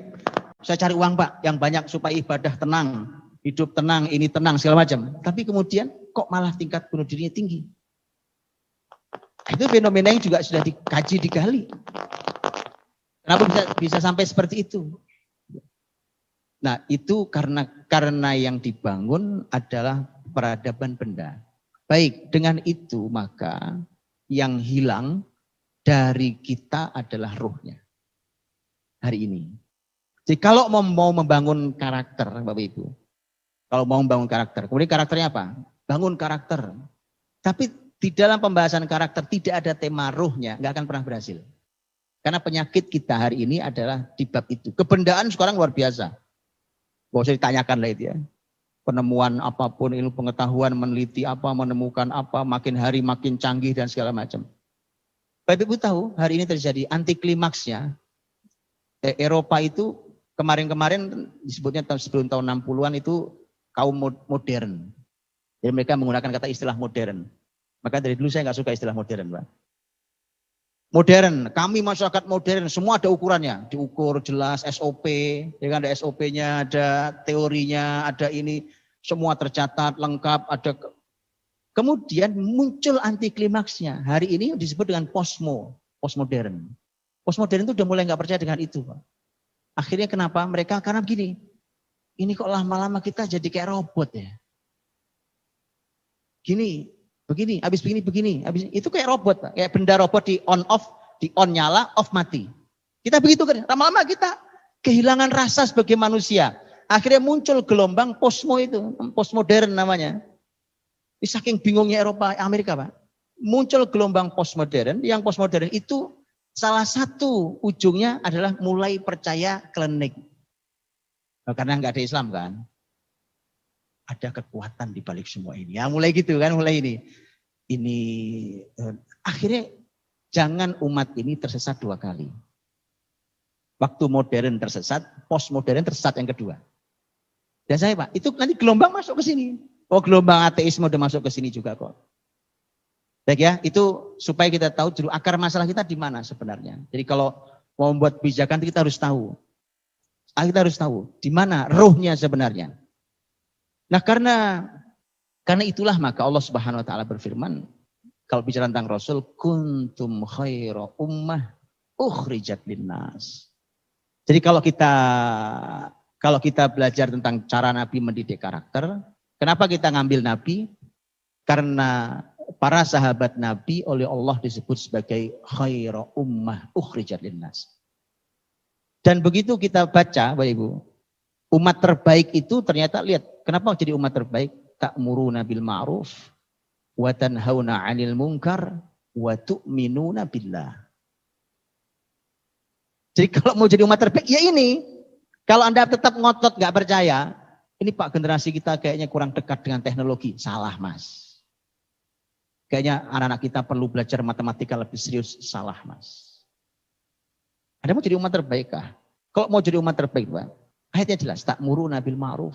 Saya cari uang Pak yang banyak supaya ibadah tenang. hidup tenang, ini tenang, segala macam. Tapi kemudian kok malah tingkat bunuh dirinya tinggi. Itu fenomena yang juga sudah dikaji, digali. Kenapa bisa sampai seperti itu? Nah, itu karena yang dibangun adalah peradaban benda. Baik, dengan itu maka yang hilang dari kita adalah ruhnya. Hari ini. Jadi kalau mau membangun karakter, Bapak Ibu. Kalau mau membangun karakter, kemudian karakternya apa? Bangun karakter. Tapi di dalam pembahasan karakter tidak ada tema ruhnya, nggak akan pernah berhasil. Karena penyakit kita hari ini adalah di bab itu. Kebendaan sekarang luar biasa. Gak usah ditanyakan lah itu ya. Penemuan apapun, ilmu pengetahuan, meneliti apa, menemukan apa, makin hari makin canggih dan segala macam. Bapak Ibu tahu hari ini terjadi anti klimaksnya. Eropa itu kemarin-kemarin disebutnya sebelum tahun 60-an itu kaum modern. Jadi mereka menggunakan kata istilah modern. Maka dari dulu saya nggak suka istilah modern, Pak. Modern, kami masyarakat modern, semua ada ukurannya, diukur jelas SOP, ya kan, ada SOP-nya, ada teorinya, ada ini, semua tercatat lengkap, ada. Kemudian muncul anti klimaksnya. Hari ini disebut dengan postmodern. Postmodern itu udah mulai nggak percaya dengan itu, Pak. Akhirnya kenapa? Mereka karena begini, ini kok lama-lama kita jadi kayak robot ya. Begini, habis begini, habis itu kayak robot, Pak. Kayak benda robot di on off, di on nyala, off mati. Kita begitu kan, lama-lama kita kehilangan rasa sebagai manusia. Akhirnya muncul gelombang postmodern namanya. Ini saking bingungnya Eropa, Amerika, Pak. Muncul gelombang postmodern, yang postmodern itu salah satu ujungnya adalah mulai percaya klinik. Karena nggak ada Islam kan. Ada kekuatan di balik semua ini. Ya mulai gitu kan, mulai ini. Akhirnya jangan umat ini tersesat dua kali. Waktu modern tersesat, postmodern tersesat yang kedua. Dan saya Pak, itu nanti gelombang masuk ke sini. Oh gelombang ateisme udah masuk ke sini juga kok. Baik ya, itu supaya kita tahu dulu akar masalah kita di mana sebenarnya. Jadi kalau mau membuat kebijakan kita harus tahu. Kita harus tahu di mana ruhnya sebenarnya. Nah karena itulah maka Allah Subhanahu wa taala berfirman kalau bicara tentang Rasul kuntum khaira ummah ukhrijat linnas. Jadi kalau kita belajar tentang cara Nabi mendidik karakter, kenapa kita ngambil Nabi? Karena para sahabat Nabi oleh Allah disebut sebagai khaira ummah ukhrijat linnas. Dan begitu kita baca Bapak Ibu, umat terbaik itu ternyata lihat, kenapa jadi umat terbaik? Ta'muruna bil ma'ruf wa tanhauna 'anil munkar wa tu'minuna billah. Jadi kalau mau jadi umat terbaik ya ini. Kalau Anda tetap ngotot gak percaya, ini Pak generasi kita kayaknya kurang dekat dengan teknologi. Salah Mas. Kayaknya anak-anak kita perlu belajar matematika lebih serius. Salah Mas. Anda mau jadi umat terbaik kah? Kalau mau jadi umat terbaik Pak, ayatnya jelas. Ta'muruna bil ma'ruf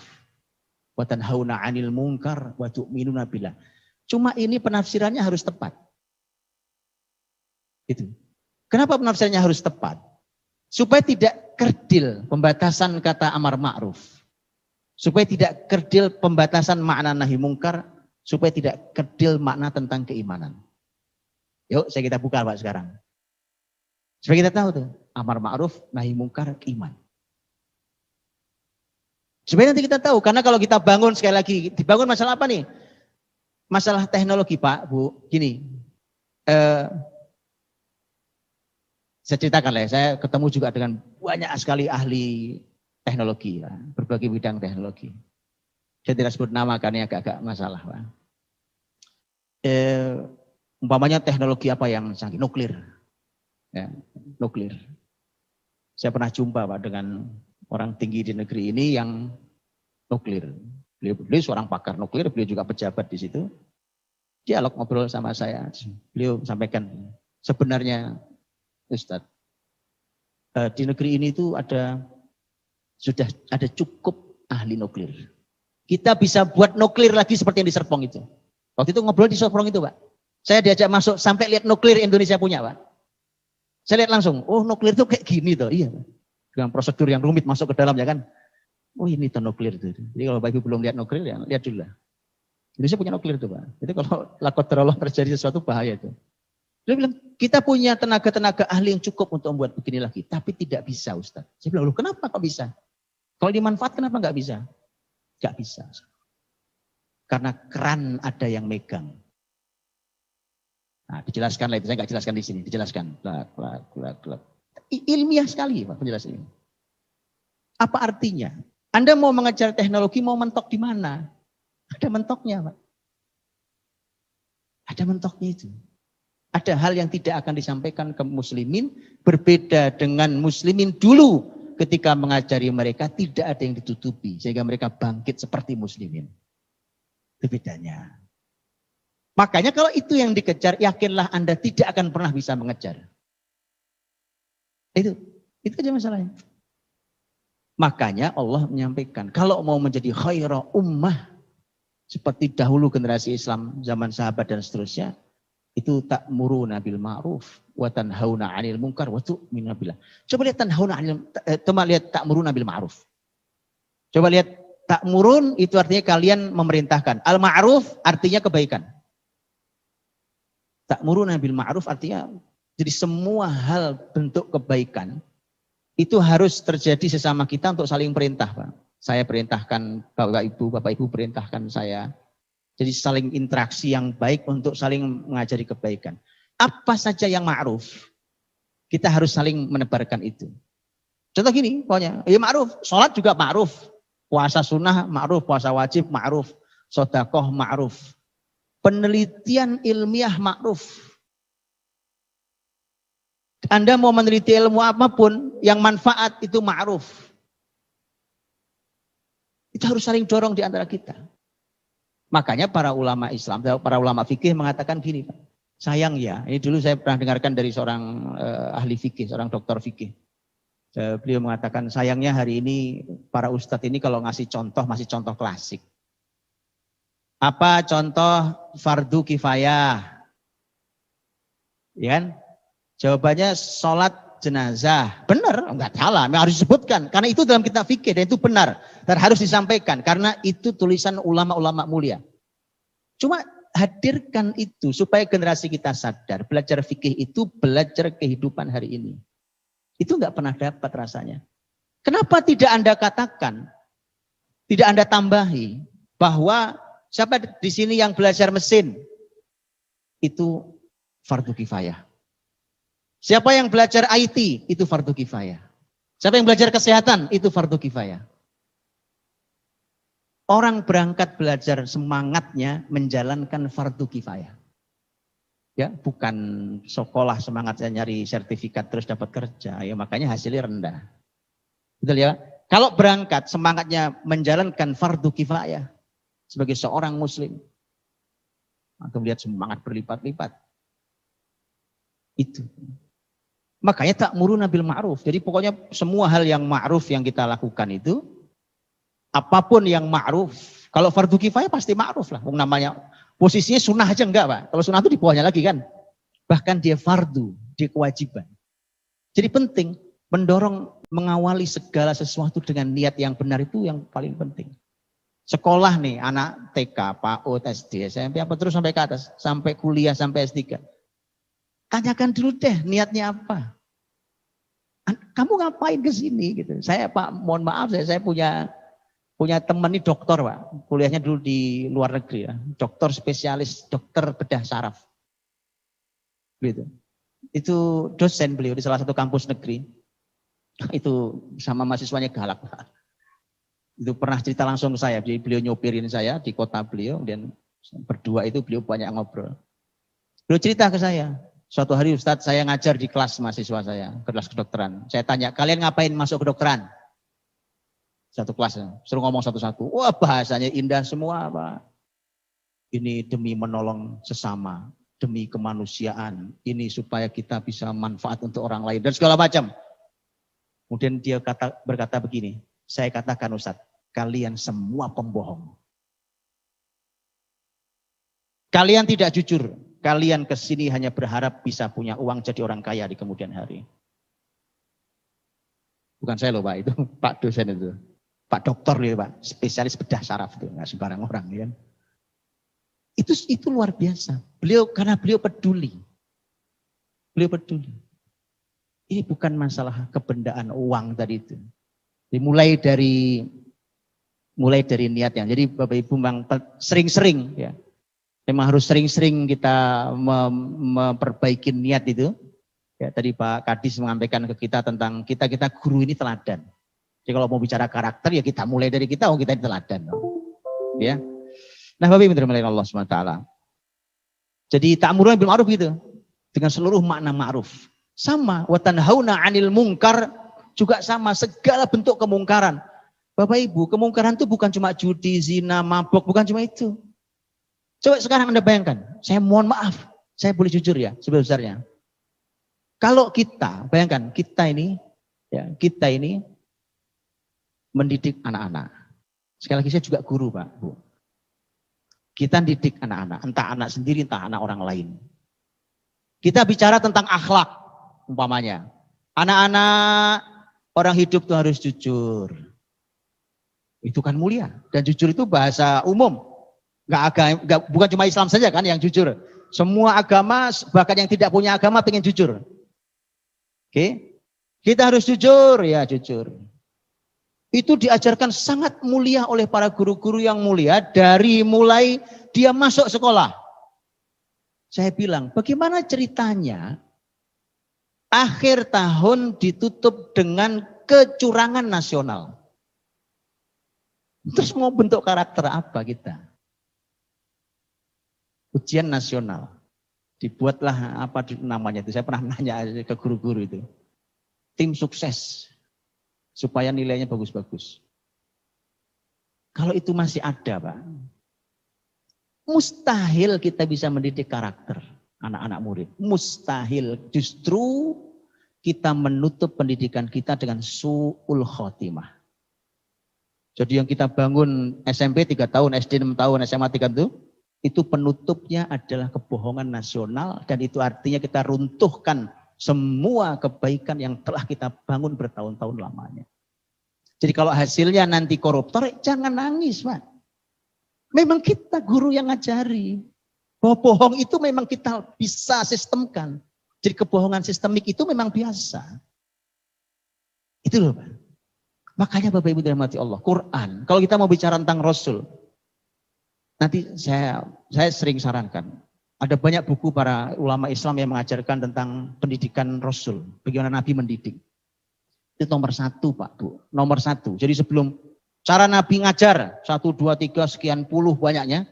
wa tanhauna 'anil munkar wa tu'minuna billah. Cuma ini penafsirannya harus tepat. Itu. Kenapa penafsirannya harus tepat? Supaya tidak kerdil pembatasan kata amar ma'ruf. Supaya tidak kerdil pembatasan makna nahi mungkar. Supaya tidak kerdil makna tentang keimanan. Yuk kita buka Pak sekarang. Supaya kita tahu tuh. Amar ma'ruf, nahi mungkar, iman. Supaya nanti kita tahu. Karena kalau kita bangun sekali lagi. Dibangun masalah apa nih? Masalah teknologi Pak, Bu. Gini. Saya ceritakan lah ya, saya ketemu juga dengan banyak sekali ahli teknologi, ya, berbagai bidang teknologi. Saya tidak sebut nama karena agak-agak masalah. Pak. Umpamanya teknologi apa yang canggih? Nuklir. Ya, nuklir. Saya pernah jumpa Pak dengan orang tinggi di negeri ini yang nuklir. Beliau seorang pakar nuklir, beliau juga pejabat di situ. Dialog ngobrol sama saya, beliau sampaikan sebenarnya Ustadz, di negeri ini tuh sudah ada cukup ahli nuklir. Kita bisa buat nuklir lagi seperti yang di Serpong itu. Waktu itu ngobrol di Serpong itu Pak. Saya diajak masuk sampai lihat nuklir Indonesia punya Pak. Saya lihat langsung, oh nuklir itu kayak gini tuh. Iya. Dengan prosedur yang rumit masuk ke dalam ya kan. Oh ini tuh nuklir tuh. Jadi kalau Bapak Ibu belum lihat nuklir ya lihat dulu lah. Indonesia punya nuklir tuh Pak. Jadi kalau lakotrollah terjadi sesuatu bahaya itu. Dia bilang kita punya tenaga-tenaga ahli yang cukup untuk membuat begini lagi. Tapi tidak bisa Ustaz. Saya bilang loh kenapa kok bisa? Kalau dimanfaat kenapa nggak bisa? Nggak bisa. Karena keran ada yang megang. Nah, dijelaskan lah itu, saya nggak jelaskan di sini, dijelaskan. Ilmiah sekali Pak penjelasannya. Apa artinya? Anda mau mengejar teknologi, mau mentok di mana? Ada mentoknya Pak. Ada mentoknya itu. Ada hal yang tidak akan disampaikan ke muslimin, berbeda dengan muslimin dulu ketika mengajari mereka, tidak ada yang ditutupi, sehingga mereka bangkit seperti muslimin. Itu bedanya. Makanya kalau itu yang dikejar, yakinlah Anda tidak akan pernah bisa mengejar. Itu aja masalahnya. Makanya Allah menyampaikan, kalau mau menjadi khaira ummah, seperti dahulu generasi Islam, zaman sahabat dan seterusnya, itu ta'muruna bil ma'ruf wa tanhauna 'anil munkar wa tu'minuna billah. Coba lihat ta'muruna bil ma'ruf. Coba lihat ta'murun itu artinya kalian memerintahkan. Al ma'ruf artinya kebaikan. Ta'muruna bil ma'ruf artinya jadi semua hal bentuk kebaikan itu harus terjadi sesama kita untuk saling perintah, Pak. Saya perintahkan Bapak Ibu perintahkan saya. Jadi saling interaksi yang baik untuk saling mengajari kebaikan. Apa saja yang ma'ruf, kita harus saling menebarkan itu. Contoh gini, pokoknya, ya ma'ruf, sholat juga ma'ruf. Puasa sunnah ma'ruf, puasa wajib ma'ruf, sedekah ma'ruf. Penelitian ilmiah ma'ruf. Anda mau meneliti ilmu apapun, yang manfaat itu ma'ruf. Itu harus saling dorong di antara kita. Makanya para ulama Islam, para ulama fikih mengatakan gini, Pak. Sayang ya, ini dulu saya pernah dengarkan dari seorang ahli fikih, seorang dokter fikih. Beliau mengatakan sayangnya hari ini para ustadz ini kalau ngasih contoh masih contoh klasik. Apa contoh fardu kifayah? Ya kan? Jawabannya sholat jenazah. Benar, enggak salah, harus disebutkan. Karena itu dalam kitab fikih dan itu benar. Dan harus disampaikan karena itu tulisan ulama-ulama mulia. Cuma hadirkan itu supaya generasi kita sadar. Belajar fikih itu belajar kehidupan hari ini. Itu enggak pernah dapat rasanya. Kenapa tidak Anda katakan, tidak Anda tambahi bahwa siapa di sini yang belajar mesin itu fardu kifayah. Siapa yang belajar IT itu fardu kifayah. Siapa yang belajar kesehatan itu fardu kifayah. Orang berangkat belajar semangatnya menjalankan fardu kifayah. Ya, bukan sekolah semangatnya nyari sertifikat terus dapat kerja, ya makanya hasilnya rendah. Betul ya? Kalau berangkat semangatnya menjalankan fardu kifayah sebagai seorang muslim, atau melihat semangat berlipat-lipat. Itu. Makanya ta'muruna bil ma'ruf. Jadi pokoknya semua hal yang ma'ruf yang kita lakukan itu, apapun yang ma'ruf, kalau fardu kifayah pasti ma'ruf lah. Namanya posisinya sunnah aja enggak Pak. Kalau sunnah itu di bawahnya lagi kan. Bahkan dia fardu, dia kewajiban. Jadi penting mendorong mengawali segala sesuatu dengan niat yang benar itu yang paling penting. Sekolah nih anak TK, PAUD, SD, SMP apa terus sampai ke atas, sampai kuliah, sampai S3. Tanyakan dulu deh niatnya apa. Kamu ngapain ke sini gitu. Saya Pak, mohon maaf saya punya teman nih dokter Pak. Kuliahnya dulu di luar negeri ya. Dokter spesialis, dokter bedah saraf. Gitu. Itu dosen beliau di salah satu kampus negeri. Itu sama mahasiswanya galak Pak. Itu pernah cerita langsung ke saya. Jadi beliau nyopirin saya di kota beliau. Dan berdua itu beliau banyak ngobrol. Beliau cerita ke saya. Suatu hari Ustadz saya ngajar di kelas mahasiswa saya, kelas kedokteran. Saya tanya, kalian ngapain masuk kedokteran? Satu kelas, suruh ngomong satu-satu. Wah bahasanya indah semua Pak. Ini demi menolong sesama, demi kemanusiaan. Ini supaya kita bisa manfaat untuk orang lain dan segala macam. Kemudian dia berkata begini, saya katakan Ustadz, kalian semua pembohong. Kalian tidak jujur. Kalian kesini hanya berharap bisa punya uang jadi orang kaya di kemudian hari. Bukan saya loh Pak, itu Pak dosen itu. Pak Dokter ya Pak, spesialis bedah saraf itu, nggak sembarang orang ya. Itu luar biasa. Karena beliau peduli. Beliau peduli. Ini bukan masalah kebendaan uang tadi itu. Jadi mulai dari niatnya. Jadi Bapak Ibu memang sering-sering ya. Memang harus sering-sering kita memperbaiki niat itu. Ya, tadi Pak Kadis menyampaikan ke kita tentang kita guru ini teladan. Jadi kalau mau bicara karakter ya kita mulai dari kita, kita ini teladan. Ya. Nah, Bapak Ibu dirahmati Allah SWT. Jadi ta'muruna bil ma'ruf gitu. Dengan seluruh makna ma'ruf. Sama wa tanhauna 'anil munkar juga sama, segala bentuk kemungkaran. Bapak Ibu, kemungkaran itu bukan cuma judi, zina, mabuk, bukan cuma itu. Coba sekarang Anda bayangkan, saya mohon maaf, saya boleh jujur ya, sebesar-besarnya. Kalau kita, bayangkan kita ini mendidik anak-anak. Sekali lagi saya juga guru Pak, Bu. Kita didik anak-anak, entah anak sendiri, entah anak orang lain. Kita bicara tentang akhlak, umpamanya. Anak-anak, orang hidup itu harus jujur. Itu kan mulia. Dan jujur itu bahasa umum. Bukan cuma Islam saja kan yang jujur. Semua agama, bahkan yang tidak punya agama pengen jujur. Oke? Kita harus jujur, ya jujur. Itu diajarkan sangat mulia oleh para guru-guru yang mulia dari mulai dia masuk sekolah. Saya bilang, bagaimana ceritanya akhir tahun ditutup dengan kecurangan nasional? Terus mau bentuk karakter apa kita? Ujian nasional. Dibuatlah apa namanya itu, saya pernah nanya ke guru-guru itu. Tim sukses. Supaya nilainya bagus-bagus. Kalau itu masih ada Pak, mustahil kita bisa mendidik karakter anak-anak murid. Mustahil, justru kita menutup pendidikan kita dengan su'ul khotimah. Jadi yang kita bangun SMP 3 tahun, SD 6 tahun, SMA 3 tahun, itu penutupnya adalah kebohongan nasional dan itu artinya kita runtuhkan semua kebaikan yang telah kita bangun bertahun-tahun lamanya. Jadi kalau hasilnya nanti koruptor, jangan nangis Pak. Memang kita guru yang ngajari. Bahwa bohong itu memang kita bisa sistemkan. Jadi kebohongan sistemik itu memang biasa. Itu loh Pak. Makanya Bapak Ibu dirahmati Allah, Quran. Kalau kita mau bicara tentang Rasul, nanti saya sering sarankan. Ada banyak buku para ulama Islam yang mengajarkan tentang pendidikan Rasul. Bagaimana Nabi mendidik. Itu nomor 1 Pak Bu. Nomor 1. Jadi sebelum cara Nabi ngajar. 1, 2, 3 sekian puluh banyaknya.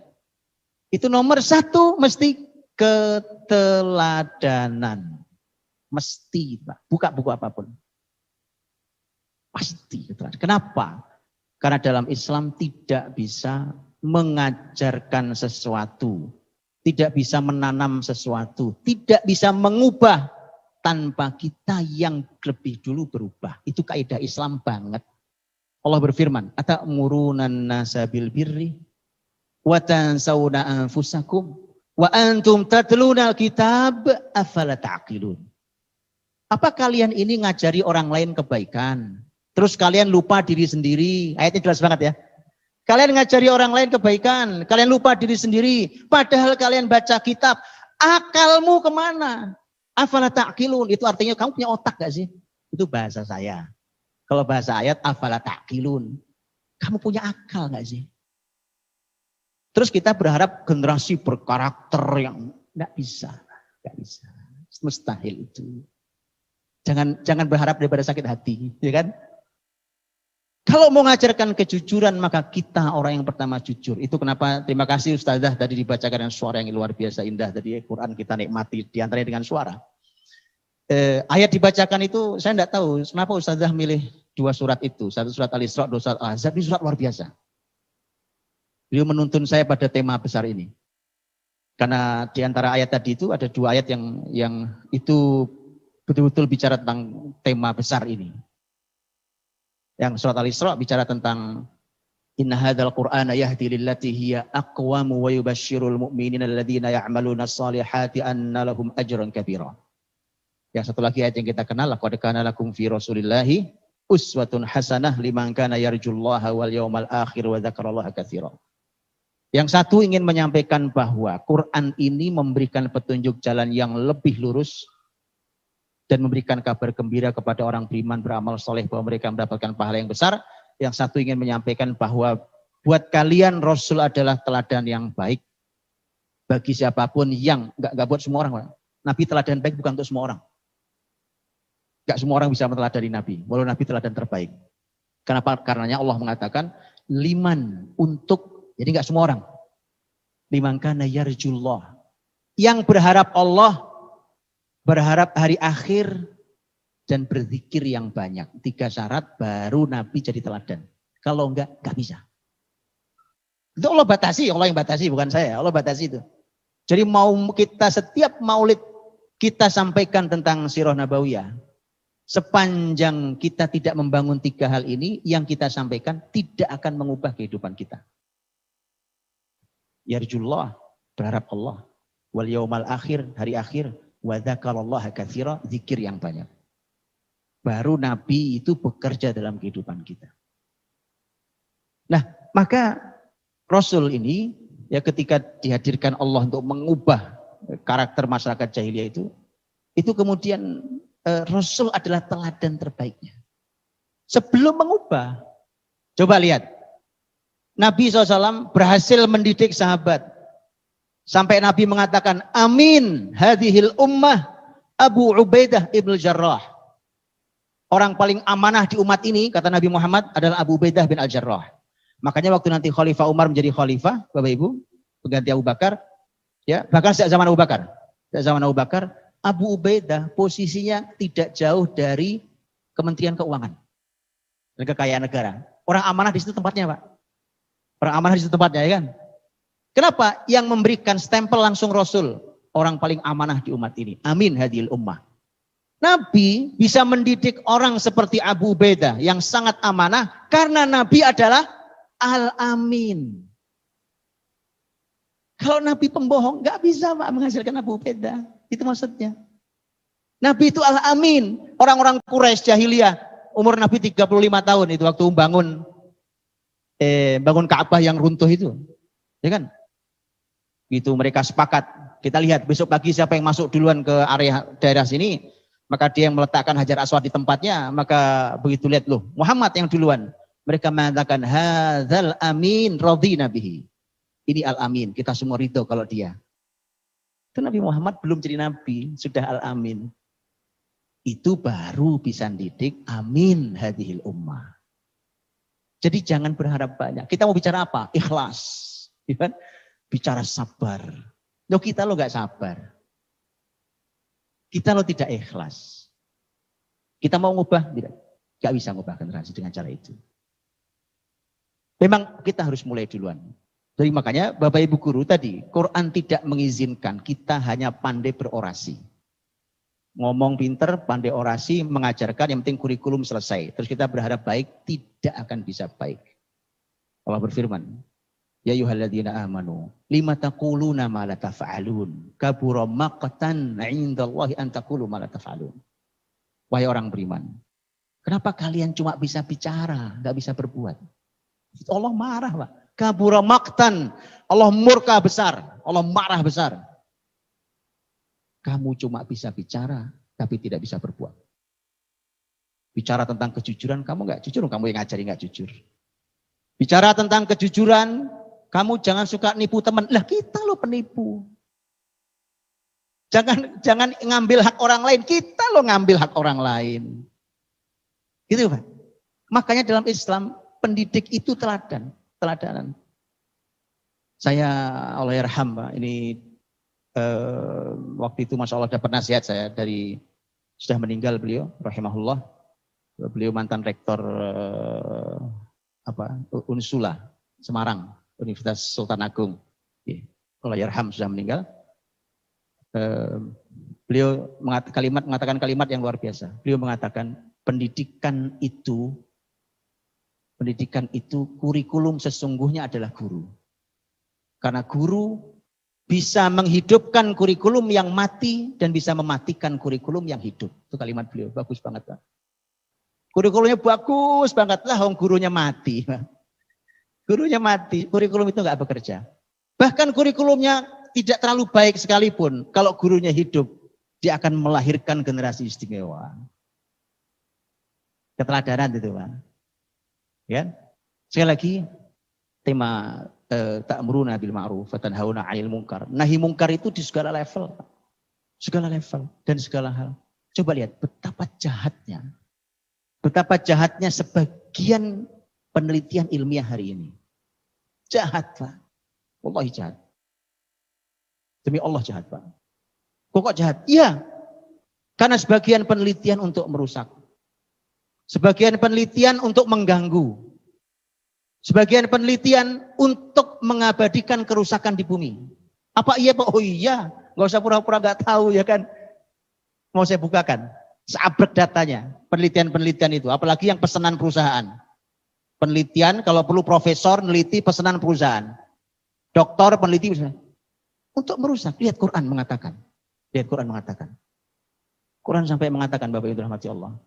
Itu nomor 1 mesti keteladanan. Mesti Pak. Buka buku apapun. Pasti keteladanan. Kenapa? Karena dalam Islam tidak bisa mengajarkan sesuatu. Tidak bisa menanam sesuatu, tidak bisa mengubah tanpa kita yang lebih dulu berubah. Itu kaidah Islam banget. Allah berfirman, "Atamuruna an-nasa bil birri wa tansawna anfusakum wa antum tatluna al-kitab afala ta'qilun." Apa kalian ini ngajari orang lain kebaikan, terus kalian lupa diri sendiri? Ayatnya jelas banget ya. Kalian ngajari orang lain kebaikan, kalian lupa diri sendiri. Padahal kalian baca kitab, akalmu kemana? Afala ta'qilun, itu artinya kamu punya otak gak sih? Itu bahasa saya. Kalau bahasa ayat, afala ta'qilun. Kamu punya akal gak sih? Terus kita berharap generasi berkarakter yang gak bisa. Gak bisa. Mustahil itu. Jangan berharap daripada sakit hati, ya kan? Kalau mau mengajarkan kejujuran, maka kita orang yang pertama jujur. Itu kenapa, terima kasih Ustazah tadi dibacakan dengan suara yang luar biasa indah. Tadi Quran kita nikmati diantaranya dengan suara. Ayat dibacakan itu, saya tidak tahu kenapa Ustazah milih 2 surat itu. 1 surat Al-Isra, 2 surat Al-Ahzab, ini surat luar biasa. Beliau menuntun saya pada tema besar ini. Karena di antara ayat tadi itu ada 2 ayat yang itu betul-betul bicara tentang tema besar ini. Yang surat Al-Isra bicara tentang inna hadzal qur'ana yahdi lillati hiya aqwamu wa yubasyshirul mu'minina alladziina ya'maluna ash-shalihati anna lahum ajran kabira. Yang satu lagi ayat yang kita kenal, laqad kana lakum fi Rasulillahi uswatun hasanah liman kana yarjullaha wal yawmal akhir wa dzakarallaha katsira. Yang satu ingin menyampaikan bahwa Quran ini memberikan petunjuk jalan yang lebih lurus dan memberikan kabar gembira kepada orang beriman beramal soleh bahwa mereka mendapatkan pahala yang besar. Yang satu ingin menyampaikan bahwa buat kalian Rasul adalah teladan yang baik bagi siapapun yang enggak buat semua orang. Nabi teladan baik bukan untuk semua orang. Enggak semua orang bisa meneladani Nabi, walau Nabi teladan terbaik. Kenapa? Karenanya Allah mengatakan liman untuk, jadi enggak semua orang. Liman kana yarjullah. Yang berharap Allah, berharap hari akhir, dan berzikir yang banyak. 3 syarat baru Nabi jadi teladan. Kalau enggak bisa. Itu Allah batasi, Allah yang batasi, bukan saya. Allah batasi itu. Jadi mau kita setiap maulid kita sampaikan tentang sirah nabawiyah. Sepanjang kita tidak membangun 3 hal ini, yang kita sampaikan tidak akan mengubah kehidupan kita. Yarjullah, berharap Allah. Wal yaumal akhir, hari akhir. Wa dzakarallaha katsira, zikir yang banyak. Baru Nabi itu bekerja dalam kehidupan kita. Nah, maka Rasul ini ya ketika dihadirkan Allah untuk mengubah karakter masyarakat jahiliyah itu kemudian Rasul adalah teladan terbaiknya. Sebelum mengubah, coba lihat. Nabi SAW berhasil mendidik sahabat. Sampai Nabi mengatakan, amin hadhil ummah Abu Ubaidah ibn Jarrah. Orang paling amanah di umat ini, kata Nabi Muhammad, adalah Abu Ubaidah bin Al-Jarrah. Makanya waktu nanti Khalifah Umar menjadi khalifah, Bapak Ibu, pengganti Abu Bakar, ya, bahkan sejak zaman Abu Bakar, Abu Ubaidah posisinya tidak jauh dari Kementerian Keuangan dan Kekayaan Negara. Orang amanah di situ tempatnya, Pak. Orang amanah di situ tempatnya, ya kan? Kenapa? Yang memberikan stempel langsung Rasul, orang paling amanah di umat ini. Amin hadhil ummah. Nabi bisa mendidik orang seperti Abu Ubaidah yang sangat amanah karena Nabi adalah Al-Amin. Kalau Nabi pembohong, nggak bisa Pak menghasilkan Abu Ubaidah. Itu maksudnya. Nabi itu Al-Amin. Orang-orang Quraisy jahiliyah, umur Nabi 35 tahun itu waktu bangun Ka'bah yang runtuh itu. Ya kan? Itu mereka sepakat. Kita lihat besok pagi siapa yang masuk duluan ke area daerah sini, maka dia yang meletakkan Hajar Aswad di tempatnya, maka begitu lihat loh, Muhammad yang duluan. Mereka mengatakan hadzal amin radhina bihi. Ini Al-Amin, kita semua ridho kalau dia. Itu Nabi Muhammad belum jadi nabi, sudah Al-Amin. Itu baru bisa didik amin hadhil ummah. Jadi jangan berharap banyak. Kita mau bicara apa? Ikhlas. Ya kan? Bicara sabar. Loh kita lo gak sabar. Kita lo tidak ikhlas. Kita mau ngubah? Tidak. Gak bisa ngubah generasi dengan cara itu. Memang kita harus mulai duluan. Jadi makanya Bapak Ibu Guru tadi, Quran tidak mengizinkan kita hanya pandai berorasi. Ngomong pinter, pandai orasi, mengajarkan, yang penting kurikulum selesai. Terus kita berharap baik, tidak akan bisa baik. Allah berfirman, ya ayyuhalladzina amanu, lima taquluna ma la taf'alun, kabura maqtan 'indallahi an taqulu ma la taf'alun. Wahai orang beriman, kenapa kalian cuma bisa bicara, enggak bisa berbuat? Allah marah, Pak. Kabura maqtan, Allah murka besar, Allah marah besar. Kamu cuma bisa bicara, tapi tidak bisa berbuat. Bicara tentang kejujuran, kamu enggak jujur, kamu yang ngajari enggak jujur. Bicara tentang kejujuran, kamu jangan suka nipu teman. Lah kita loh penipu. Jangan ngambil hak orang lain, kita loh ngambil hak orang lain. Gitu Pak. Makanya dalam Islam pendidik itu teladanan. Saya Allah yarham Pak, ini waktu itu Masya Allah dapat nasihat saya dari sudah meninggal beliau, rahimahullah. Beliau mantan rektor Unsula Semarang, Universitas Sultan Agung. Allah yarham sudah meninggal. Beliau mengatakan kalimat yang luar biasa. Beliau mengatakan pendidikan itu kurikulum sesungguhnya adalah guru. Karena guru bisa menghidupkan kurikulum yang mati dan bisa mematikan kurikulum yang hidup. Itu kalimat beliau, bagus banget Pak. Kurikulumnya bagus banget lah, gurunya mati. Gurunya mati, kurikulum itu nggak bekerja. Bahkan kurikulumnya tidak terlalu baik sekalipun, kalau gurunya hidup, dia akan melahirkan generasi istimewa. Keteladanan itu, Pak. Ya. Sekali lagi, tema ta'muruna bil ma'ruf wa tanhauna 'anil munkar. Nahi munkar itu di segala level. Segala level dan segala hal. Coba lihat betapa jahatnya. Betapa jahatnya sebagian penelitian ilmiah hari ini. Jahat, Pak. Wallahi jahat. Demi Allah jahat, Pak. Kok jahat? Iya. Karena sebagian penelitian untuk merusak. Sebagian penelitian untuk mengganggu. Sebagian penelitian untuk mengabadikan kerusakan di bumi. Apa iya, Pak? Oh iya. Nggak usah pura-pura nggak tahu ya kan. Mau saya bukakan. Seabrek datanya. Penelitian-penelitian itu. Apalagi yang pesanan perusahaan. Penelitian kalau perlu profesor neliti pesanan perusahaan. Doktor peneliti misalnya. Untuk merusak. Lihat Quran mengatakan. Lihat Quran mengatakan. Quran sampai mengatakan Bapak Ibu rahmati Allah.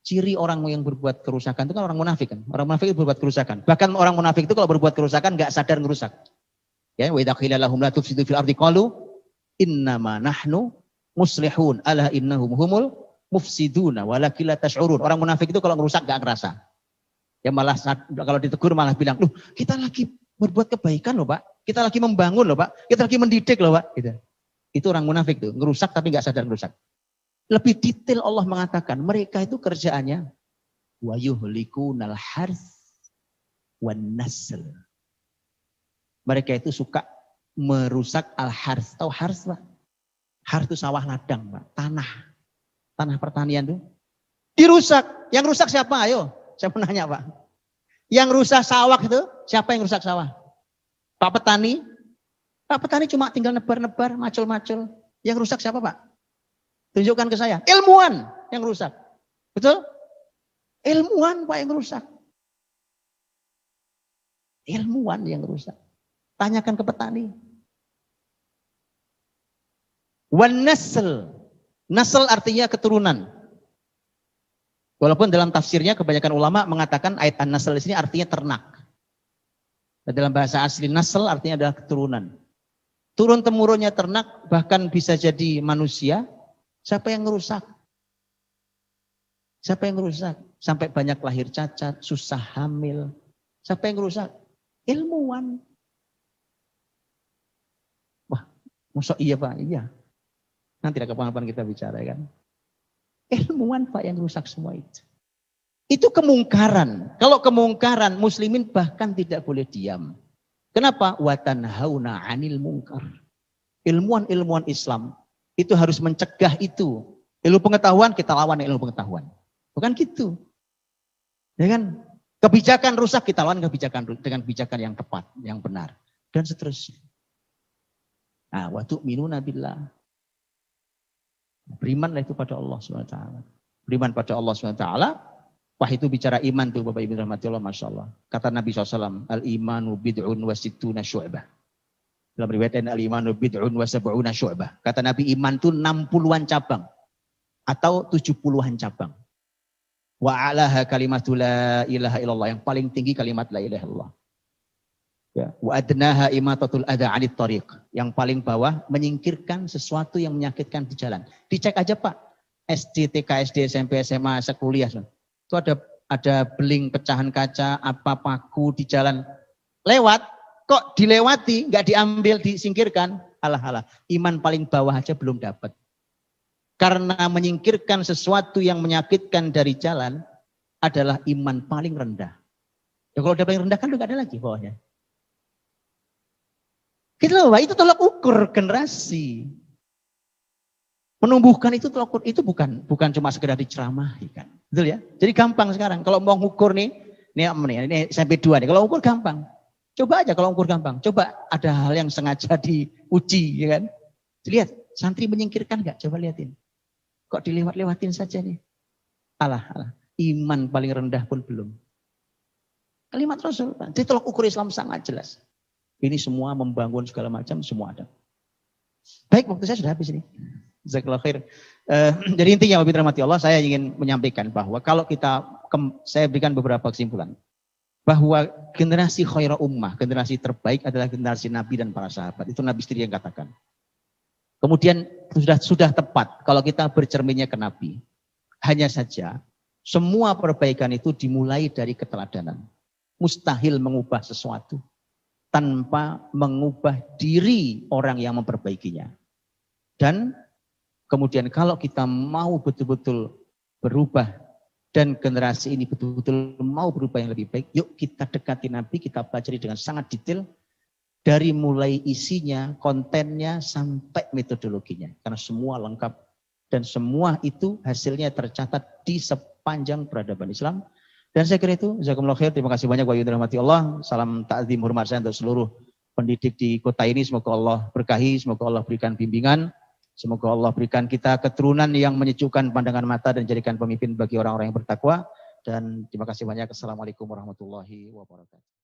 Ciri orang yang berbuat kerusakan itu kan orang munafik kan. Orang munafik itu berbuat kerusakan. Bahkan orang munafik itu kalau berbuat kerusakan nggak sadar ngerusak. Ya, wa idza qila lahum la tufsidu fil ardi qalu innama nahnu muslihun ala innahum humul mufsiduna walakin la tash'urun. Orang munafik itu kalau ngerusak nggak ngerasa. Ya malah kalau ditegur malah bilang, "Loh, kita lagi berbuat kebaikan loh, Pak. Kita lagi membangun loh, Pak. Kita lagi mendidik loh, Pak." Gitu. Itu orang munafik tuh, ngerusak tapi nggak sadar ngerusak. Lebih detail Allah mengatakan, mereka itu kerjaannya wa yuhlikunal harth wan nasl. Mereka itu suka merusak al-harth. Tahu harth, Pak? Harth itu sawah ladang, Pak. Tanah pertanian tuh dirusak. Yang rusak siapa? Ayo, saya mau nanya, Pak. Yang rusak sawah itu, siapa yang rusak sawah? Pak petani? Pak petani cuma tinggal nebar-nebar, macul-macul. Yang rusak siapa, Pak? Tunjukkan ke saya. Ilmuwan yang rusak. Betul? Ilmuwan, Pak, yang rusak. Ilmuwan yang rusak. Tanyakan ke petani. Wan nasl. Nasl artinya keturunan. Walaupun dalam tafsirnya kebanyakan ulama mengatakan ayat an-nasl di sini artinya ternak. Dan dalam bahasa asli nasl artinya adalah keturunan. Turun temurunnya ternak bahkan bisa jadi manusia. Siapa yang ngerusak? Siapa yang ngerusak? Sampai banyak lahir cacat, susah hamil. Siapa yang ngerusak? Ilmuwan. Wah, masa iya, Pak? Iya. Nanti ada kapan-kapan kita bicara kan. Ilmuwan, Pak, yang rusak semua itu. Itu kemungkaran. Kalau kemungkaran, muslimin bahkan tidak boleh diam. Kenapa? Wa tanhauna 'anil munkar. Ilmuwan-ilmuwan Islam itu harus mencegah itu. Ilmu pengetahuan, kita lawan ilmu pengetahuan. Bukan gitu. Ya kan? Kebijakan rusak, kita lawan kebijakan dengan kebijakan yang tepat, yang benar. Dan seterusnya. Nah, wa tu'minuna billah. Berimanlah itu pada Allah SWT. Beriman pada Allah SWT. Wah, itu bicara iman tuh Bapak Ibu rahmati Allah, Masya Allah. Kata Nabi SAW, al-imanu bid'un wa sittuna syu'bah. Dalam riwayat al-imanu bid'un wa sab'una syu'bah. Kata Nabi, iman itu 60-an cabang. Atau 70-an cabang. Wa a'laha kalimatul la ilaha illallah. Yang paling tinggi kalimat la ilaha illallah. Ya. Wa adnaha imatatul adha 'anit thariq. Yang paling bawah menyingkirkan sesuatu yang menyakitkan di jalan. Dicek aja, Pak. SD, TK, SD, SMP, SMA, sekuliah. Itu ada beling pecahan kaca, apa paku di jalan. Lewat. Kok dilewati, nggak diambil, disingkirkan? Alah. Iman paling bawah aja belum dapat. Karena menyingkirkan sesuatu yang menyakitkan dari jalan adalah iman paling rendah. Ya kalau udah paling rendah kan udah nggak ada lagi bawahnya. Gitu loh, itu tolak ukur generasi. Menumbuhkan itu tolak ukur, itu bukan cuma sekedar diceramahi kan. Betul ya? Jadi gampang sekarang. Kalau mau ngukur nih ini SMP 2 nih. Kalau ukur gampang. Coba aja kalau ukur gampang. Coba ada hal yang sengaja diuji, ya kan? Lihat, santri menyingkirkan nggak? Coba lihatin. Kok dilewat-lewatin saja nih? Alah. Iman paling rendah pun belum. Kalimat Rasul. Jadi tolak ukur Islam sangat jelas. Ini semua membangun segala macam, semua ada. Baik, waktu saya sudah habis ini. Jazakallahu khair. Jadi intinya wabillahi rahmati Allah, saya ingin menyampaikan bahwa kalau kita, saya berikan beberapa kesimpulan. Bahwa generasi khairah ummah, generasi terbaik adalah generasi Nabi dan para sahabat. Itu Nabi sendiri yang katakan. Kemudian sudah tepat kalau kita bercerminnya ke Nabi. Hanya saja semua perbaikan itu dimulai dari keteladanan. Mustahil mengubah sesuatu tanpa mengubah diri orang yang memperbaikinya. Dan kemudian kalau kita mau betul-betul berubah dan generasi ini betul-betul mau berubah yang lebih baik, yuk kita dekati Nabi, kita pelajari dengan sangat detail dari mulai isinya, kontennya, sampai metodologinya. Karena semua lengkap dan semua itu hasilnya tercatat di sepanjang peradaban Islam. Dan saya kira itu, jazakumullah khair, terima kasih banyak wa rahmati Allah. Salam ta'zim hormat saya untuk seluruh pendidik di kota ini. Semoga Allah berkahi, semoga Allah berikan bimbingan. Semoga Allah berikan kita keturunan yang menyejukkan pandangan mata dan jadikan pemimpin bagi orang-orang yang bertakwa. Dan terima kasih banyak. Assalamualaikum warahmatullahi wabarakatuh.